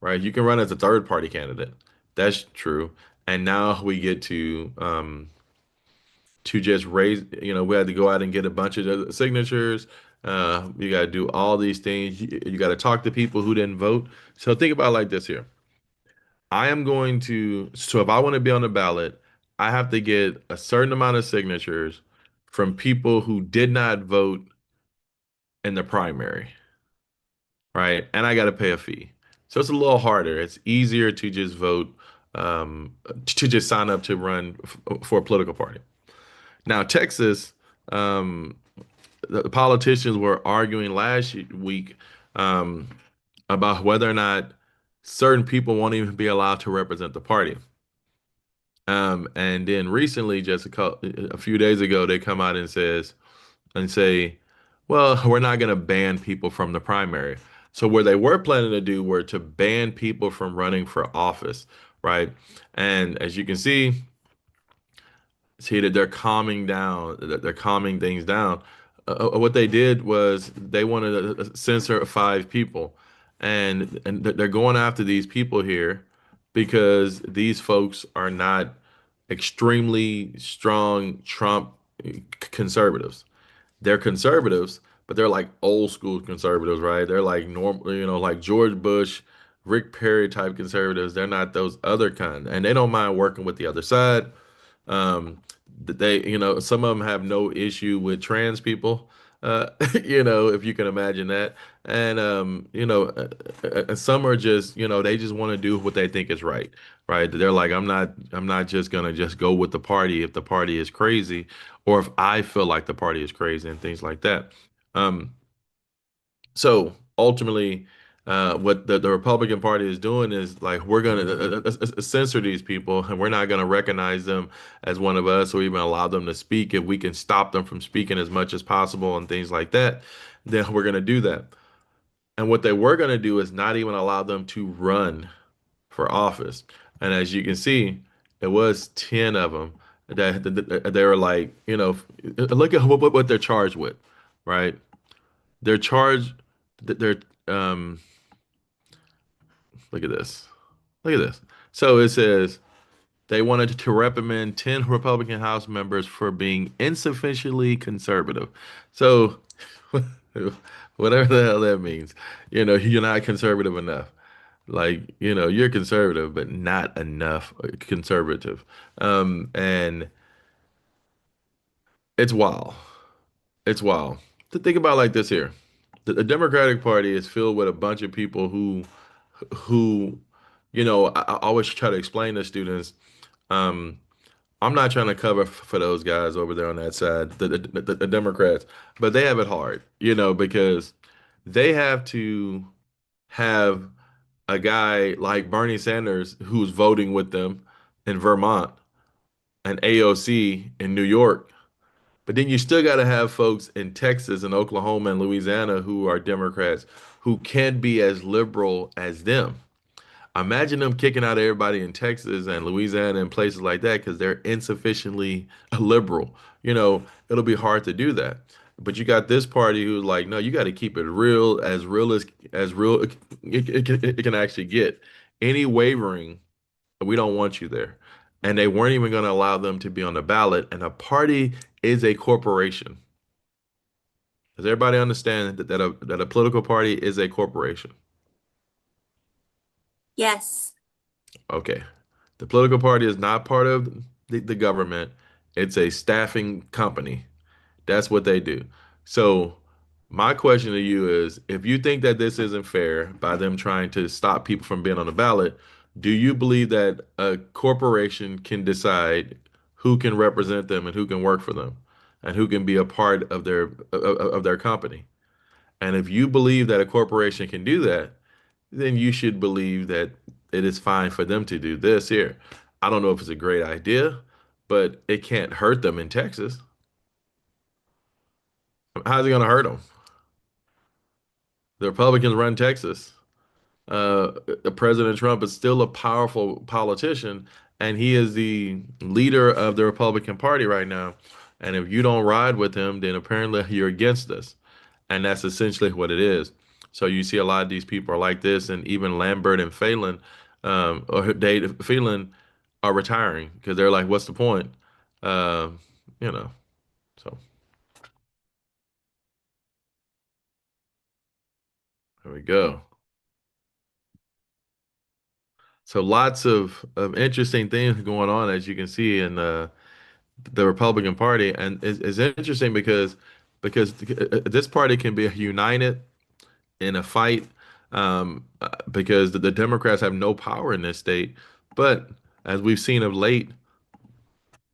right? You can run as a third party candidate. That's true. And now we get to just raise, we had to go out and get a bunch of signatures. You got to do all these things. You got to talk to people who didn't vote. So think about it like this here. So if I want to be on the ballot, I have to get a certain amount of signatures from people who did not vote in the primary, right? And I got to pay a fee. So it's a little harder. It's easier to just vote, to just sign up to run for a political party. Now, Texas, um, the politicians were arguing last week um, about whether or not certain people won't even be allowed to represent the party. And then recently, just a few days ago, they come out and say, well, we're not going to ban people from the primary. So what they were planning to do were to ban people from running for office, right? And as you can see that they're calming down, that they're calming things down. What they did was they wanted to censor 5 people, and they're going after these people here because these folks are not extremely strong Trump conservatives. They're conservatives, but they're like old school conservatives, right? They're like normal, like George Bush, Rick Perry type conservatives. They're not those other kind, and they don't mind working with the other side. Um, some of them have no issue with trans people, if you can imagine that. And, some are just, they just want to do what they think is right? They're like, I'm not just gonna just go with the party if the party is crazy, or if I feel like the party is crazy and things like that. Um, so ultimately, what the Republican Party is doing is like we're going to censor these people, and we're not going to recognize them as one of us, or even allow them to speak. If we can stop them from speaking as much as possible and things like that, then we're going to do that. And what they were going to do is not even allow them to run for office. And as you can see, it was 10 of them that they were like, look at what they're charged with, right? They're charged. They're Look at this. Look at this. So it says they wanted to reprimand 10 Republican House members for being insufficiently conservative. So whatever the hell that means, you're not conservative enough. Like, you're conservative, but not enough conservative. And it's wild. It's wild. To think about like this here. The Democratic Party is filled with a bunch of people who I always try to explain to students, um, I'm not trying to cover for those guys over there on that side, the Democrats, but they have it hard, because they have to have a guy like Bernie Sanders who's voting with them in Vermont and AOC in New York. But then you still got to have folks in Texas and Oklahoma and Louisiana who are Democrats who can't be as liberal as them. Imagine them kicking out everybody in Texas and Louisiana and places like that because they're insufficiently liberal. It'll be hard to do that. But you got this party who's like, no, you got to keep it real as real it can actually get. Any wavering, we don't want you there. And they weren't even going to allow them to be on the ballot. And a party is a corporation. Does everybody understand that a political party is a corporation? Yes. Okay. The political party is not part of the government. It's a staffing company. That's what they do. So my question to you is, if you think that this isn't fair by them trying to stop people from being on the ballot, do you believe that a corporation can decide who can represent them and who can work for them and who can be a part of their company? And if you believe that a corporation can do that, then you should believe that it is fine for them to do this here. I don't know if it's a great idea, but it can't hurt them in Texas. How's it going to hurt them? The Republicans run Texas. President Trump is still a powerful politician, and he is the leader of the Republican Party right now. And if you don't ride with him, then apparently you're against us. And that's essentially what it is. So you see a lot of these people are like this, and even Lambert and Phelan, or Dave Phelan, are retiring because they're like, "What's the point?" Um, you know. So there we go. So lots of interesting things going on, as you can see in the Republican Party, and it's interesting because this party can be united in a fight, because the Democrats have no power in this state. But as we've seen of late,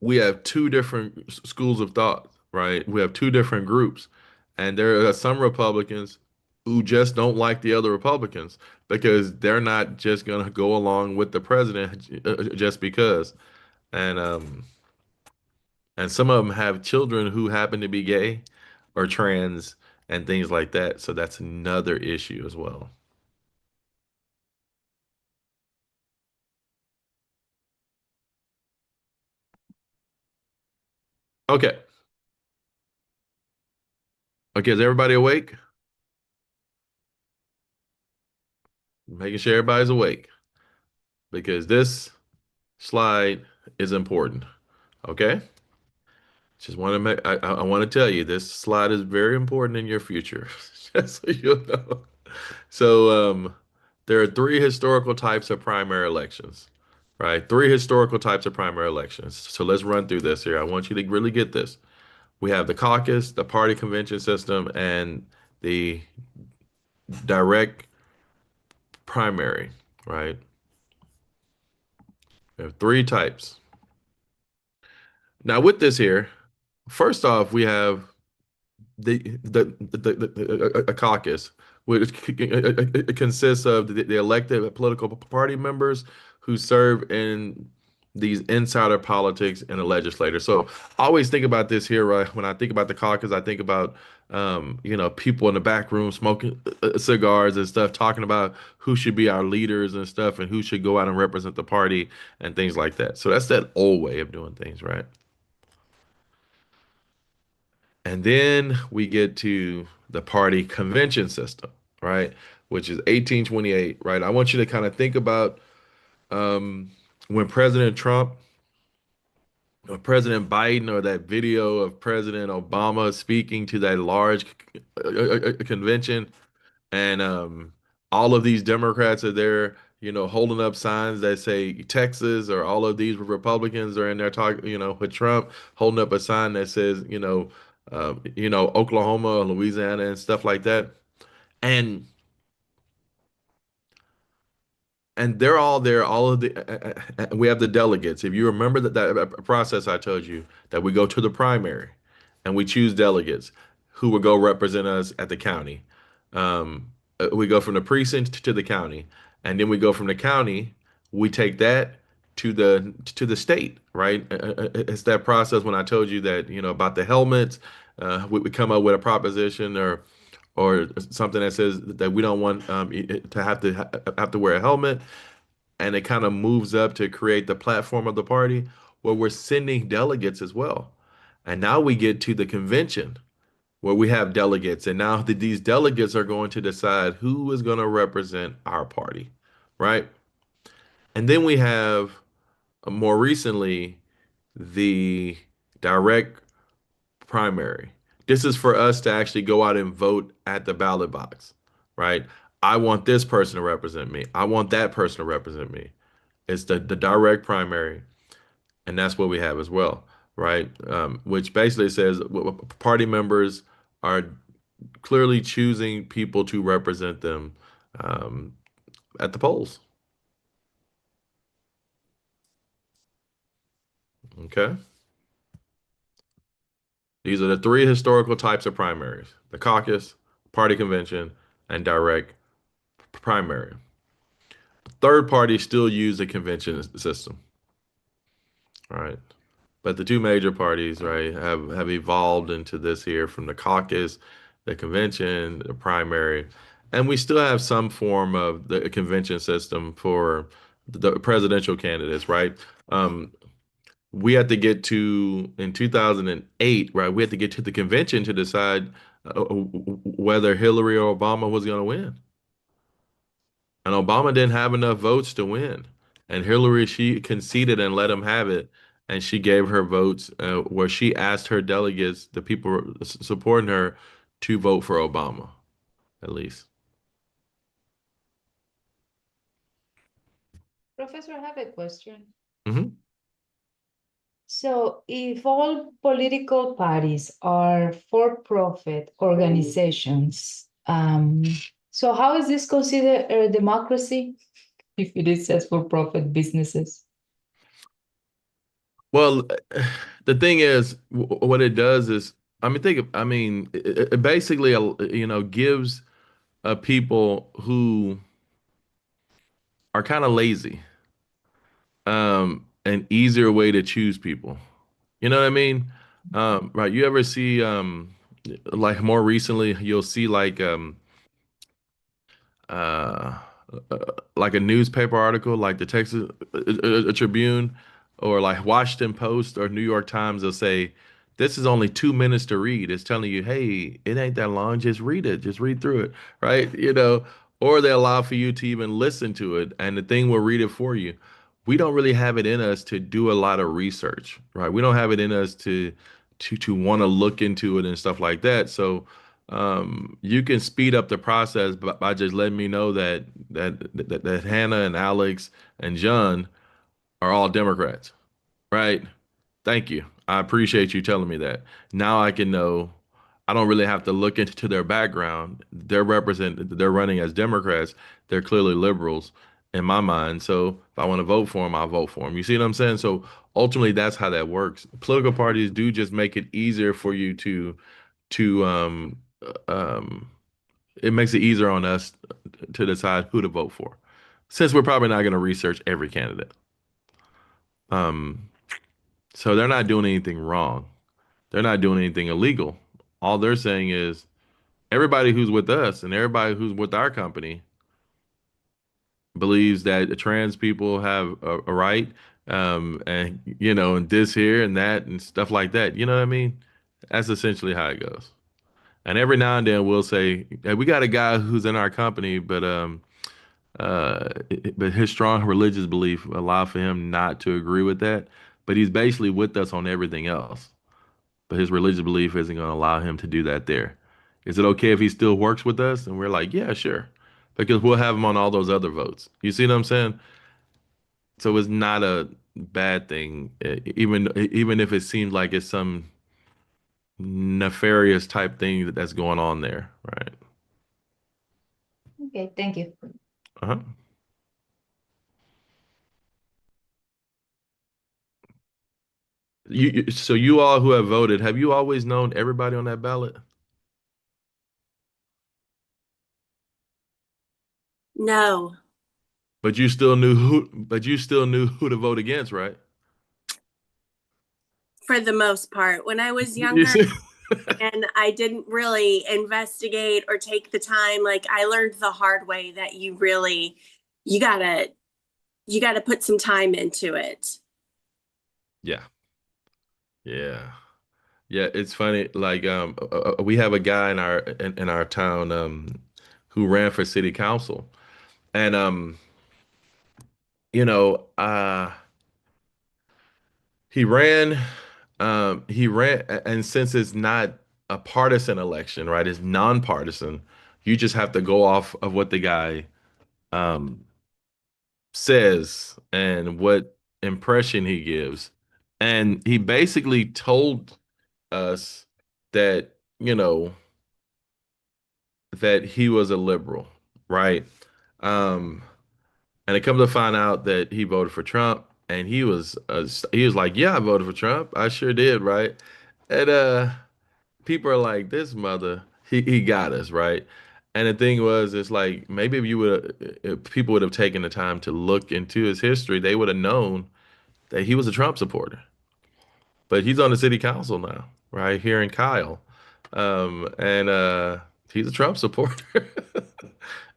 we have two different schools of thought, right? We have two different groups, and there are some Republicans who just don't like the other Republicans because they're not just going to go along with the president just because. And and some of them have children who happen to be gay or trans and things like that. So that's another issue as well. Okay. Okay, is everybody awake? Making sure everybody's awake because this slide is important. Okay? Just want to make I want to tell you this slide is very important in your future. Just so you know. So there are three historical types of primary elections, right? Three historical types of primary elections. So let's run through this here. I want you to really get this. We have the caucus, the party convention system, and the direct primary, right? We have three types. Now with this here, first off, we have a caucus, which it consists of the elected political party members who serve in these insider politics in the legislature. So I always think about this here, right? When I think about the caucus, I think about people in the back room smoking cigars and stuff, talking about who should be our leaders and stuff, and who should go out and represent the party and things like that. So that's that old way of doing things, right? And then we get to the party convention system, right? Which is 1828, right? I want you to kind of think about um, when President Trump or President Biden or that video of President Obama speaking to that large convention, and all of these Democrats are there, holding up signs that say Texas, or all of these Republicans are in there talking, with Trump holding up a sign that says, Oklahoma, Louisiana, and stuff like that. And they're all there. All of we have the delegates. If you remember that process I told you, that we go to the primary and we choose delegates who will go represent us at the county. We go from the precinct to the county, and then we go from the county. We take that to the state, right? It's that process when I told you that, about the helmets. We come up with a proposition or something that says that we don't want to have to wear a helmet, and it kind of moves up to create the platform of the party where we're sending delegates as well. And now we get to the convention where we have delegates, and now these delegates are going to decide who is going to represent our party, right? And then we have more recently the direct primary. This is for us to actually go out and vote at the ballot box, right? I want this person to represent me. I want that person to represent me. It's the direct primary, and that's what we have as well, right? Which basically says party members are clearly choosing people to represent them um, at the polls. Okay. These are the three historical types of primaries: the caucus, party convention, and direct primary. Third parties still use the convention system, right? But the two major parties, right, have evolved into this here, from the caucus, the convention, the primary, and we still have some form of the convention system for the presidential candidates, right? Um, we had to get to in 2008, right? We had to get to the convention to decide whether Hillary or Obama was going to win. And Obama didn't have enough votes to win. And Hillary, she conceded and let him have it. And she gave her votes where she asked her delegates, the people supporting her, to vote for Obama, at least. Professor, I have a question. Hmm. So if all political parties are for-profit organizations, so how is this considered a democracy if it is just for-profit businesses? Well, the thing is, what it does is, I mean, it basically, gives people who are kind of lazy, an easier way to choose people. You know what I mean? Right. You ever see, like more recently, you'll see uh, uh, like a newspaper article, like the Texas Tribune or like Washington Post or New York Times. They'll say, "This is only 2 minutes to read." It's telling you, "Hey, it ain't that long. Just read it. Just read through it." Right? Or they allow for you to even listen to it, and the thing will read it for you. We don't really have it in us to do a lot of research, right? We don't have it in us to want to look into it and stuff like that. So you can speed up the process by just letting me know that Hannah and Alex and John are all Democrats, right? Thank you. I appreciate you telling me that. Now I can know I don't really have to look into their background. They're running as Democrats. They're clearly liberals in my mind. So if I want to vote for them, I'll vote for them. You see what I'm saying? So ultimately that's how that works. Political parties do just make it easier for you to um it makes it easier on us to decide who to vote for, since we're probably not going to research every candidate. Um, so they're not doing anything wrong. They're not doing anything illegal. All they're saying is everybody who's with us and everybody who's with our company believes that trans people have a right, and and this here and that and stuff like that. You know what I mean? That's essentially how it goes. And every now and then we'll say, "Hey, we got a guy who's in our company, but his strong religious belief allowed for him not to agree with that. But he's basically with us on everything else. But his religious belief isn't going to allow him to do that there. Is it okay if he still works with us?" And we're like, "Yeah, sure," because we'll have him on all those other votes. You see what I'm saying? So it's not a bad thing, even if it seems like it's some nefarious type thing that's going on there, right? Okay, thank you. Uh-huh. So you all who have voted, have you always known everybody on that ballot? No, But you still knew who to vote against, right? for the most part. When I was You younger see? and I didn't really investigate or take the time, like I learned the hard way that you gotta you gotta put some time into it. Yeah. Yeah. Yeah, it's funny. Like we have a guy in our town who ran for city council. And you know, uh he ran and since it's not a partisan election, right? It's nonpartisan. You just have to go off of what the guy um says and what impression he gives. And he basically told us that, that he was a liberal, right? Um, and it comes to find out that he voted for Trump, and he was like, "Yeah, I voted for Trump. I sure did, right?" And people are like, "This mother, he got us, right?" And the thing was, it's like maybe if people would have taken the time to look into his history, they would have known that he was a Trump supporter. But he's on the city council now, right here in Kyle, and he's a Trump supporter.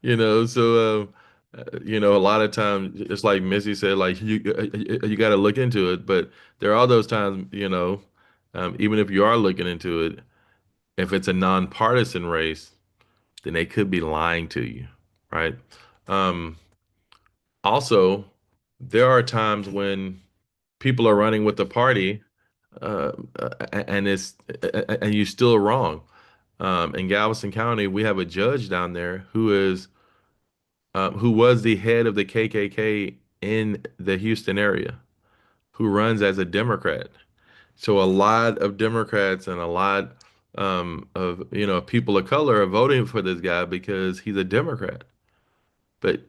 So A lot of times, it's like Missy said, like you got to look into it. But there are those times, even if you are looking into it, if it's a nonpartisan race, then they could be lying to you, right? Um, Also, there are times when people are running with the party, uh, and you're still wrong. In Galveston County, we have a judge down there who was the head of the KKK in the Houston area, who runs as a Democrat. So a lot of Democrats and a lot of people of color are voting for this guy because he's a Democrat. But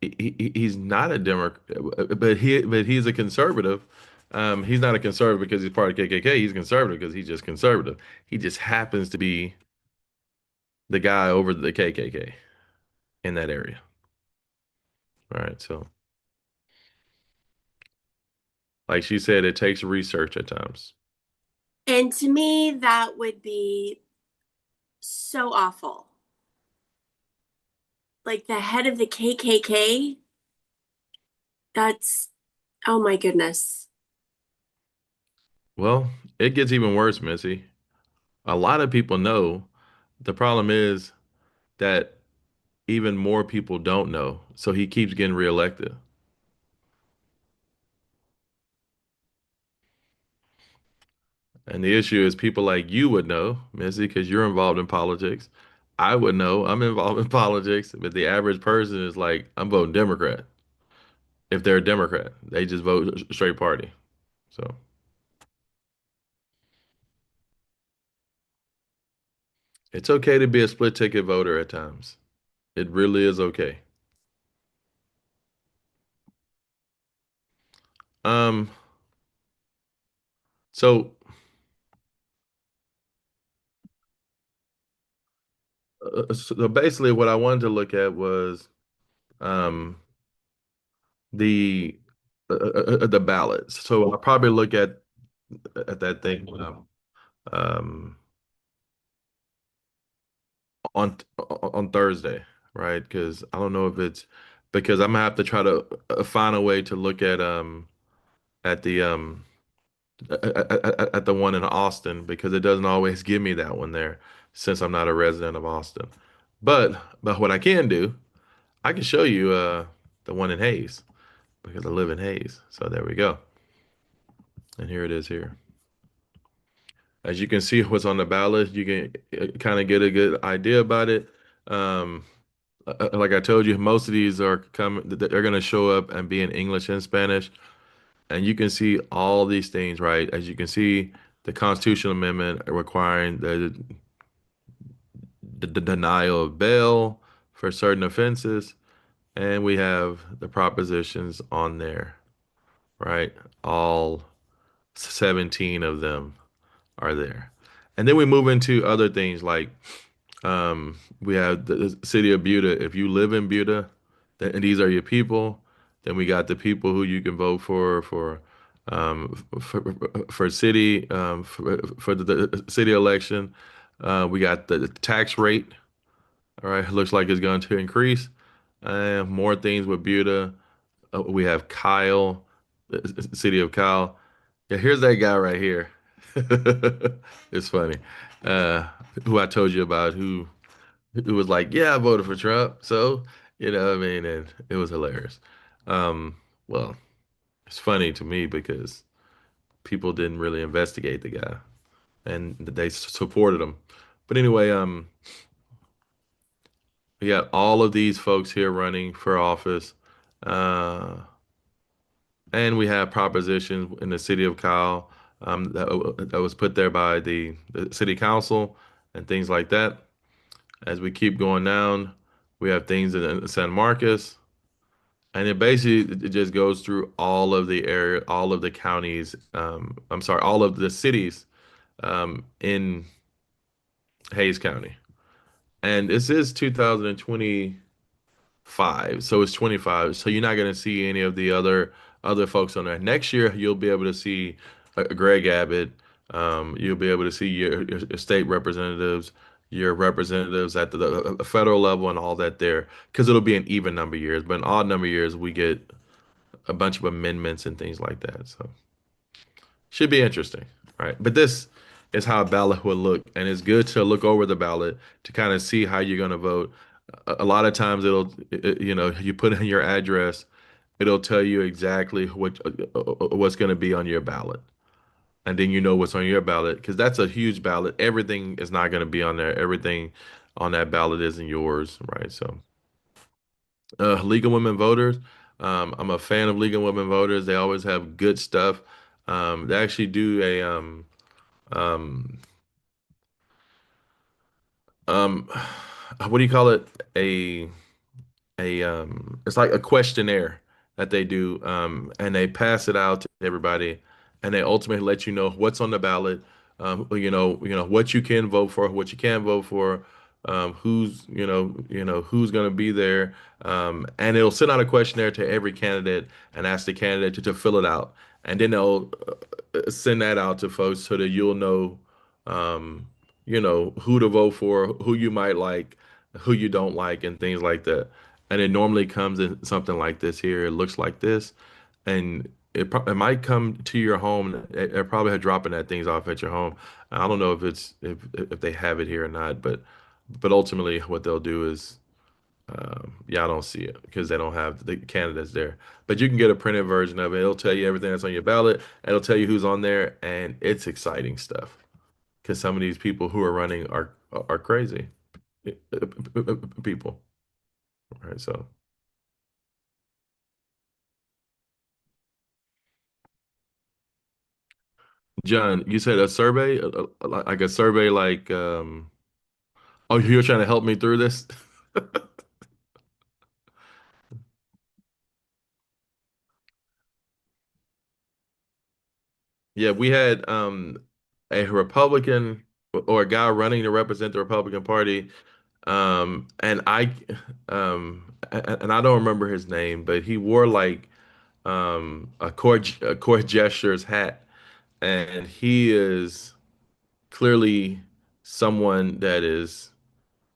he's not a Democrat. But he's a conservative. He's not a conservative because he's part of KKK. He's conservative because he's just conservative. He just happens to be the guy over the KKK in that area. All right, so like she said, it takes research at times. And to me, that would be so awful. Like the head of the KKK, that's, oh my goodness. Well, it gets even worse, Missy. A lot of people know. The problem is that even more people don't know. So he keeps getting reelected. And the issue is people like you would know, Missy, because you're involved in politics. I would know I'm involved in politics, but the average person is like, I'm voting Democrat. If they're a Democrat, they just vote straight party. So it's okay to be a split ticket voter at times. It really is okay. Um, so, so basically, what I wanted to look at was um, the the ballots. So I'll probably look at that thing um, on Thursday, right? Because I don't know if it's because I'm gonna have to try to find a way to look at the at the one in Austin because it doesn't always give me that one there since I'm not a resident of Austin. But what I can do, I can show you the one in Hayes because I live in Hayes. So there we go. And here it is here. As you can see what's on the ballot, you can kind of get a good idea about it. Um, like I told you, most of these are coming, they're going to show up and be in English and Spanish. And you can see all these things, right? As you can see, the constitutional amendment requiring the denial of bail for certain offenses. And we have the propositions on there, right? All 17 of them are there. And then we move into other things like we have the city of Buda. If you live in Buda, and these are your people, then we got the people who you can vote for city for the city election. We got the tax rate. All right, looks like it's going to increase. More things with Buda. We have Kyle, the city of Kyle. Yeah, here's that guy right here. It's funny. Uh, who I told you about, who was like, "Yeah, I voted for Trump." So, what I mean, and it was hilarious. Well, it's funny to me because people didn't really investigate the guy and they supported him. But anyway, we got all of these folks here running for office. Uh, And we have propositions in the city of Kyle that was put there by the city council and things like that. As we keep going down, we have things in San Marcos, and it just goes through all of the area, all of the counties. I'm sorry, all of the cities in Hayes County. And this is 2025, so it's 25. So you're not going to see any of the other folks on there. Next year, you'll be able to see Greg Abbott. You'll be able to see your state representatives. your representatives at the federal level and all that there, because it'll be an even number of years. But in odd number of years, we get a bunch of amendments and things like that. So should be interesting, right? But this is how a ballot will look, and it's good to look over the ballot to kind of see how you're going to vote. A lot of times you put in your address, it'll tell you exactly what's going to be on your ballot. And then you know what's on your ballot because that's a huge ballot. Everything is not going to be on there. Everything on that ballot isn't yours, right? So, League of Women Voters. I'm a fan of League of Women Voters. They always have good stuff. They actually do a um, um, what do you call it? It's like a questionnaire that they do, and they pass it out to everybody, and they ultimately let you know what's on the ballot, what you can vote for, what you can't vote for, who's going to be there, and it'll send out a questionnaire to every candidate and ask the candidate to fill it out, and then they'll send that out to folks so that you'll know, um, who to vote for, who you might like, who you don't like, and things like that. And it normally comes in something like this here. It looks like this, and it might come to your home. It probably had dropping that things off at your home. I don't know if they have it here or not, but ultimately what they'll do is, yeah, I don't see it because they don't have the candidates there. But you can get a printed version of it. It'll tell you everything that's on your ballot. It'll tell you who's on there, and it's exciting stuff because some of these people who are running are crazy people. All right, so. John, you said a survey, like a survey, like, oh, you're trying to help me through this? Yeah, we had a Republican or a guy running to represent the Republican Party, and I don't remember his name, but he wore like a court gestures hat, and he is clearly someone that is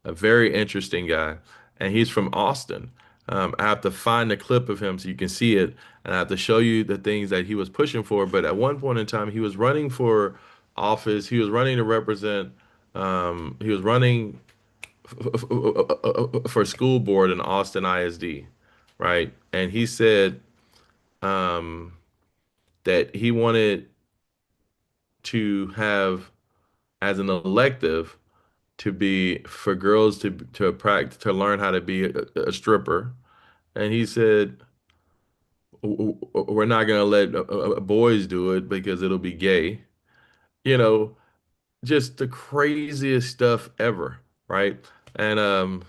a very interesting guy, and he's from Austin. I have to find a clip of him so you can see it, and I have to show you the things that he was pushing for. But at one point in time, he was running for office. He was running to represent. He was running for school board in Austin ISD, right? And he said um, that he wanted to have as an elective to be for girls to practice to learn how to be a stripper, and he said we're not gonna let boys do it because it'll be gay. You know, just the craziest stuff ever, right? And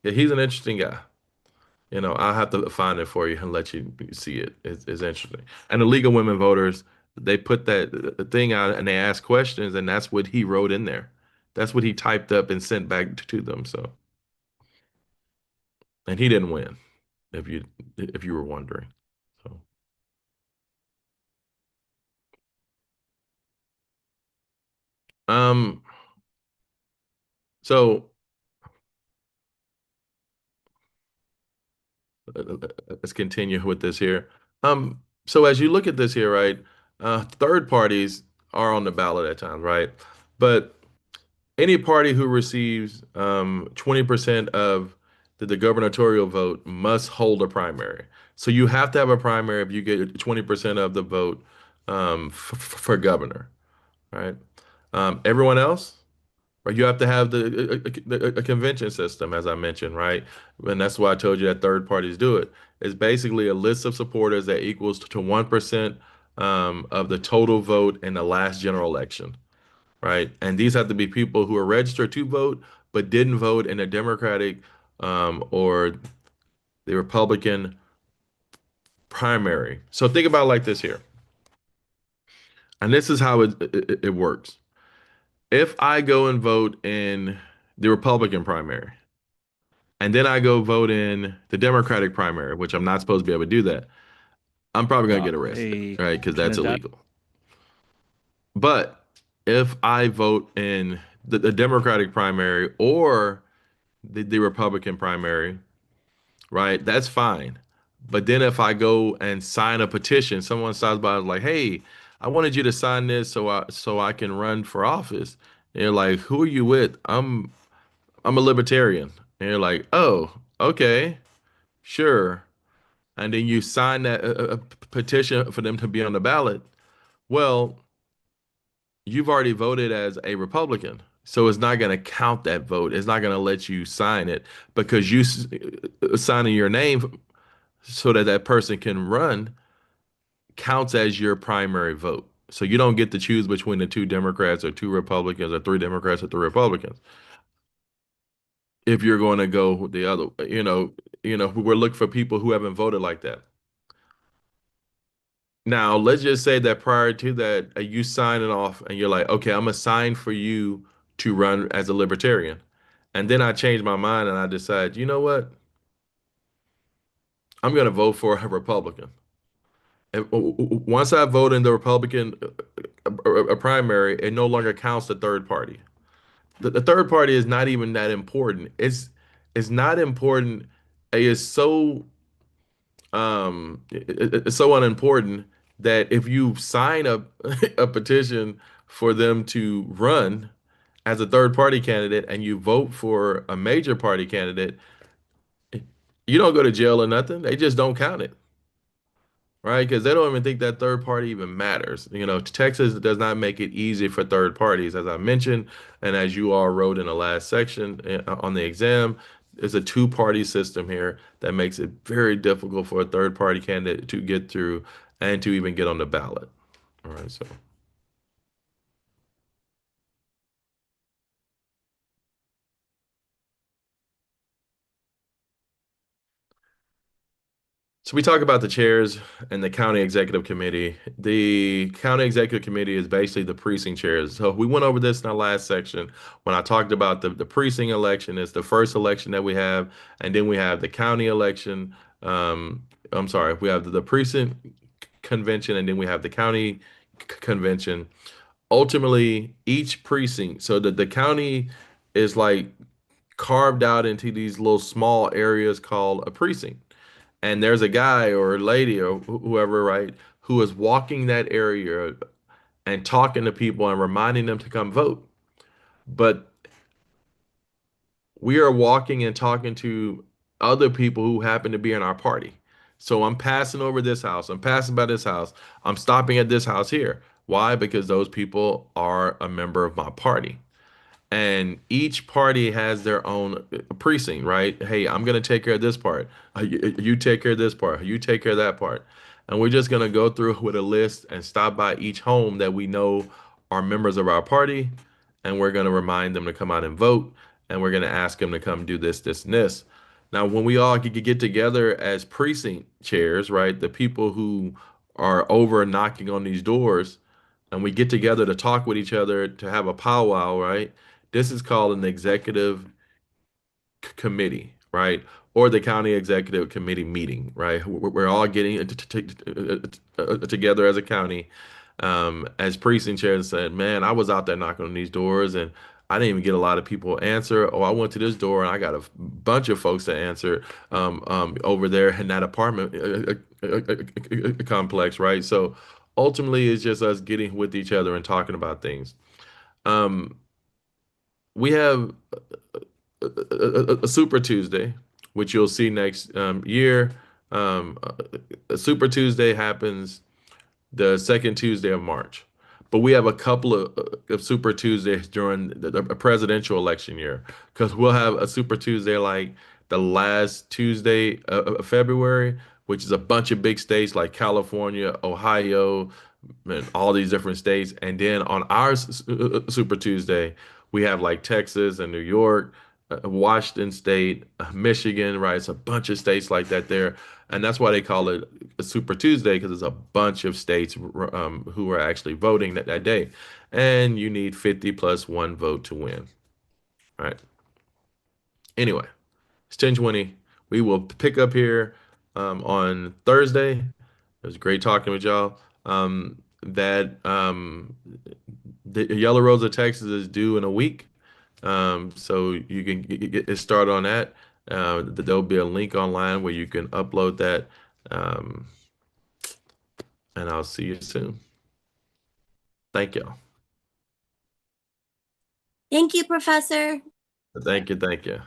yeah, he's an interesting guy. I'll have to find it for you and let you see it. It's interesting. And the League of Women Voters, they put that thing out and they ask questions, and that's what he wrote in there. That's what he typed up and sent back to them. So, and he didn't win, if you were wondering. So, um, so let's continue with this here. So as you look at this here, right, third parties are on the ballot at times, right? But any party who receives 20% of the gubernatorial vote must hold a primary. So you have to have a primary if you get 20% of the vote for governor, right? Everyone else, right, you have to have a convention system, as I mentioned, right? And that's why I told you that third parties do it. It's basically a list of supporters that equals to 1% of the total vote in the last general election, right? And these have to be people who are registered to vote but didn't vote in a Democratic or the Republican primary. So think about it like this here. And this is how it works. If I go and vote in the Republican primary, and then I go vote in the Democratic primary, which I'm not supposed to be able to do that, I'm probably going to get arrested, right? Because that's illegal. But if I vote in the Democratic primary or the Republican primary, right? That's fine. But then if I go and sign a petition, someone stops by and like, hey, I wanted you to sign this so I can run for office. And you're like, who are you with? I'm a libertarian. And you're like, oh, okay, sure. And then you sign that a petition for them to be on the ballot. Well, you've already voted as a Republican. So it's not going to count that vote. It's not going to let you sign it because signing your name so that that person can run counts as your primary vote. So you don't get to choose between the two Democrats or two Republicans or three Democrats or three Republicans. If you're going to go the other, we're looking for people who haven't voted like that. Now, let's just say that prior to that, you sign it off and you're like, okay, I'm gonna sign for you to run as a libertarian. And then I change my mind and I decide, you know what? I'm gonna vote for a Republican. And once I vote in the Republican primary, it no longer counts the third party. The third party is not even that important. It's not important. It is it's so unimportant that if you sign a petition for them to run as a third party candidate and you vote for a major party candidate, you don't go to jail or nothing. They just don't count it, right? Because they don't even think that third party even matters. Texas does not make it easy for third parties, as I mentioned, and as you all wrote in the last section on the exam. There's a two-party system here that makes it very difficult for a third-party candidate to get through and to even get on the ballot. All right, so we talk about the chairs and the county executive committee. The county executive committee is basically the precinct chairs. So we went over this in our last section when I talked about the precinct election. It's the first election that we have, and then we have the county election. I'm sorry, we have the precinct convention, and then we have the county convention. Ultimately, each precinct, so that the county is like carved out into these little small areas called a precinct, and there's a guy or a lady or whoever, right, who is walking that area and talking to people and reminding them to come vote. But we are walking and talking to other people who happen to be in our party. So I'm passing over this house, I'm passing by this house, I'm stopping at this house here. Why? Because those people are a member of my party. And each party has their own precinct, right? Hey, I'm going to take care of this part. You take care of this part. You take care of that part. And we're just going to go through with a list and stop by each home that we know are members of our party. And we're going to remind them to come out and vote. And we're going to ask them to come do this, this, and this. Now, when we all get together as precinct chairs, right? The people who are over knocking on these doors, and we get together to talk with each other, to have a powwow, right? This is called an executive committee, right? Or the county executive committee meeting, right? We're all getting together as a county, as precinct chairs, and said, man, I was out there knocking on these doors and I didn't even get a lot of people answer. Oh, I went to this door and I got a bunch of folks to answer over there in that apartment complex, right? So ultimately, it's just us getting with each other and talking about things. We have a Super Tuesday, which you'll see next year. A Super Tuesday happens the second Tuesday of March. But we have a couple of Super Tuesdays during the presidential election year because we'll have a Super Tuesday like the last Tuesday of February, which is a bunch of big states like California, Ohio, and all these different states. And then on our Super Tuesday, we have like Texas and New York, Washington State, Michigan, right? It's a bunch of states like that there. And that's why they call it a Super Tuesday because it's a bunch of states who are actually voting that day. And you need 50 plus one vote to win, right? Anyway, it's 10:20. We will pick up here on Thursday. It was great talking with y'all. The Yellow Rose of Texas is due in a week. So you can get started on that. There'll be a link online where you can upload that. And I'll see you soon. Thank y'all. Thank you, Professor. Thank you. Thank you.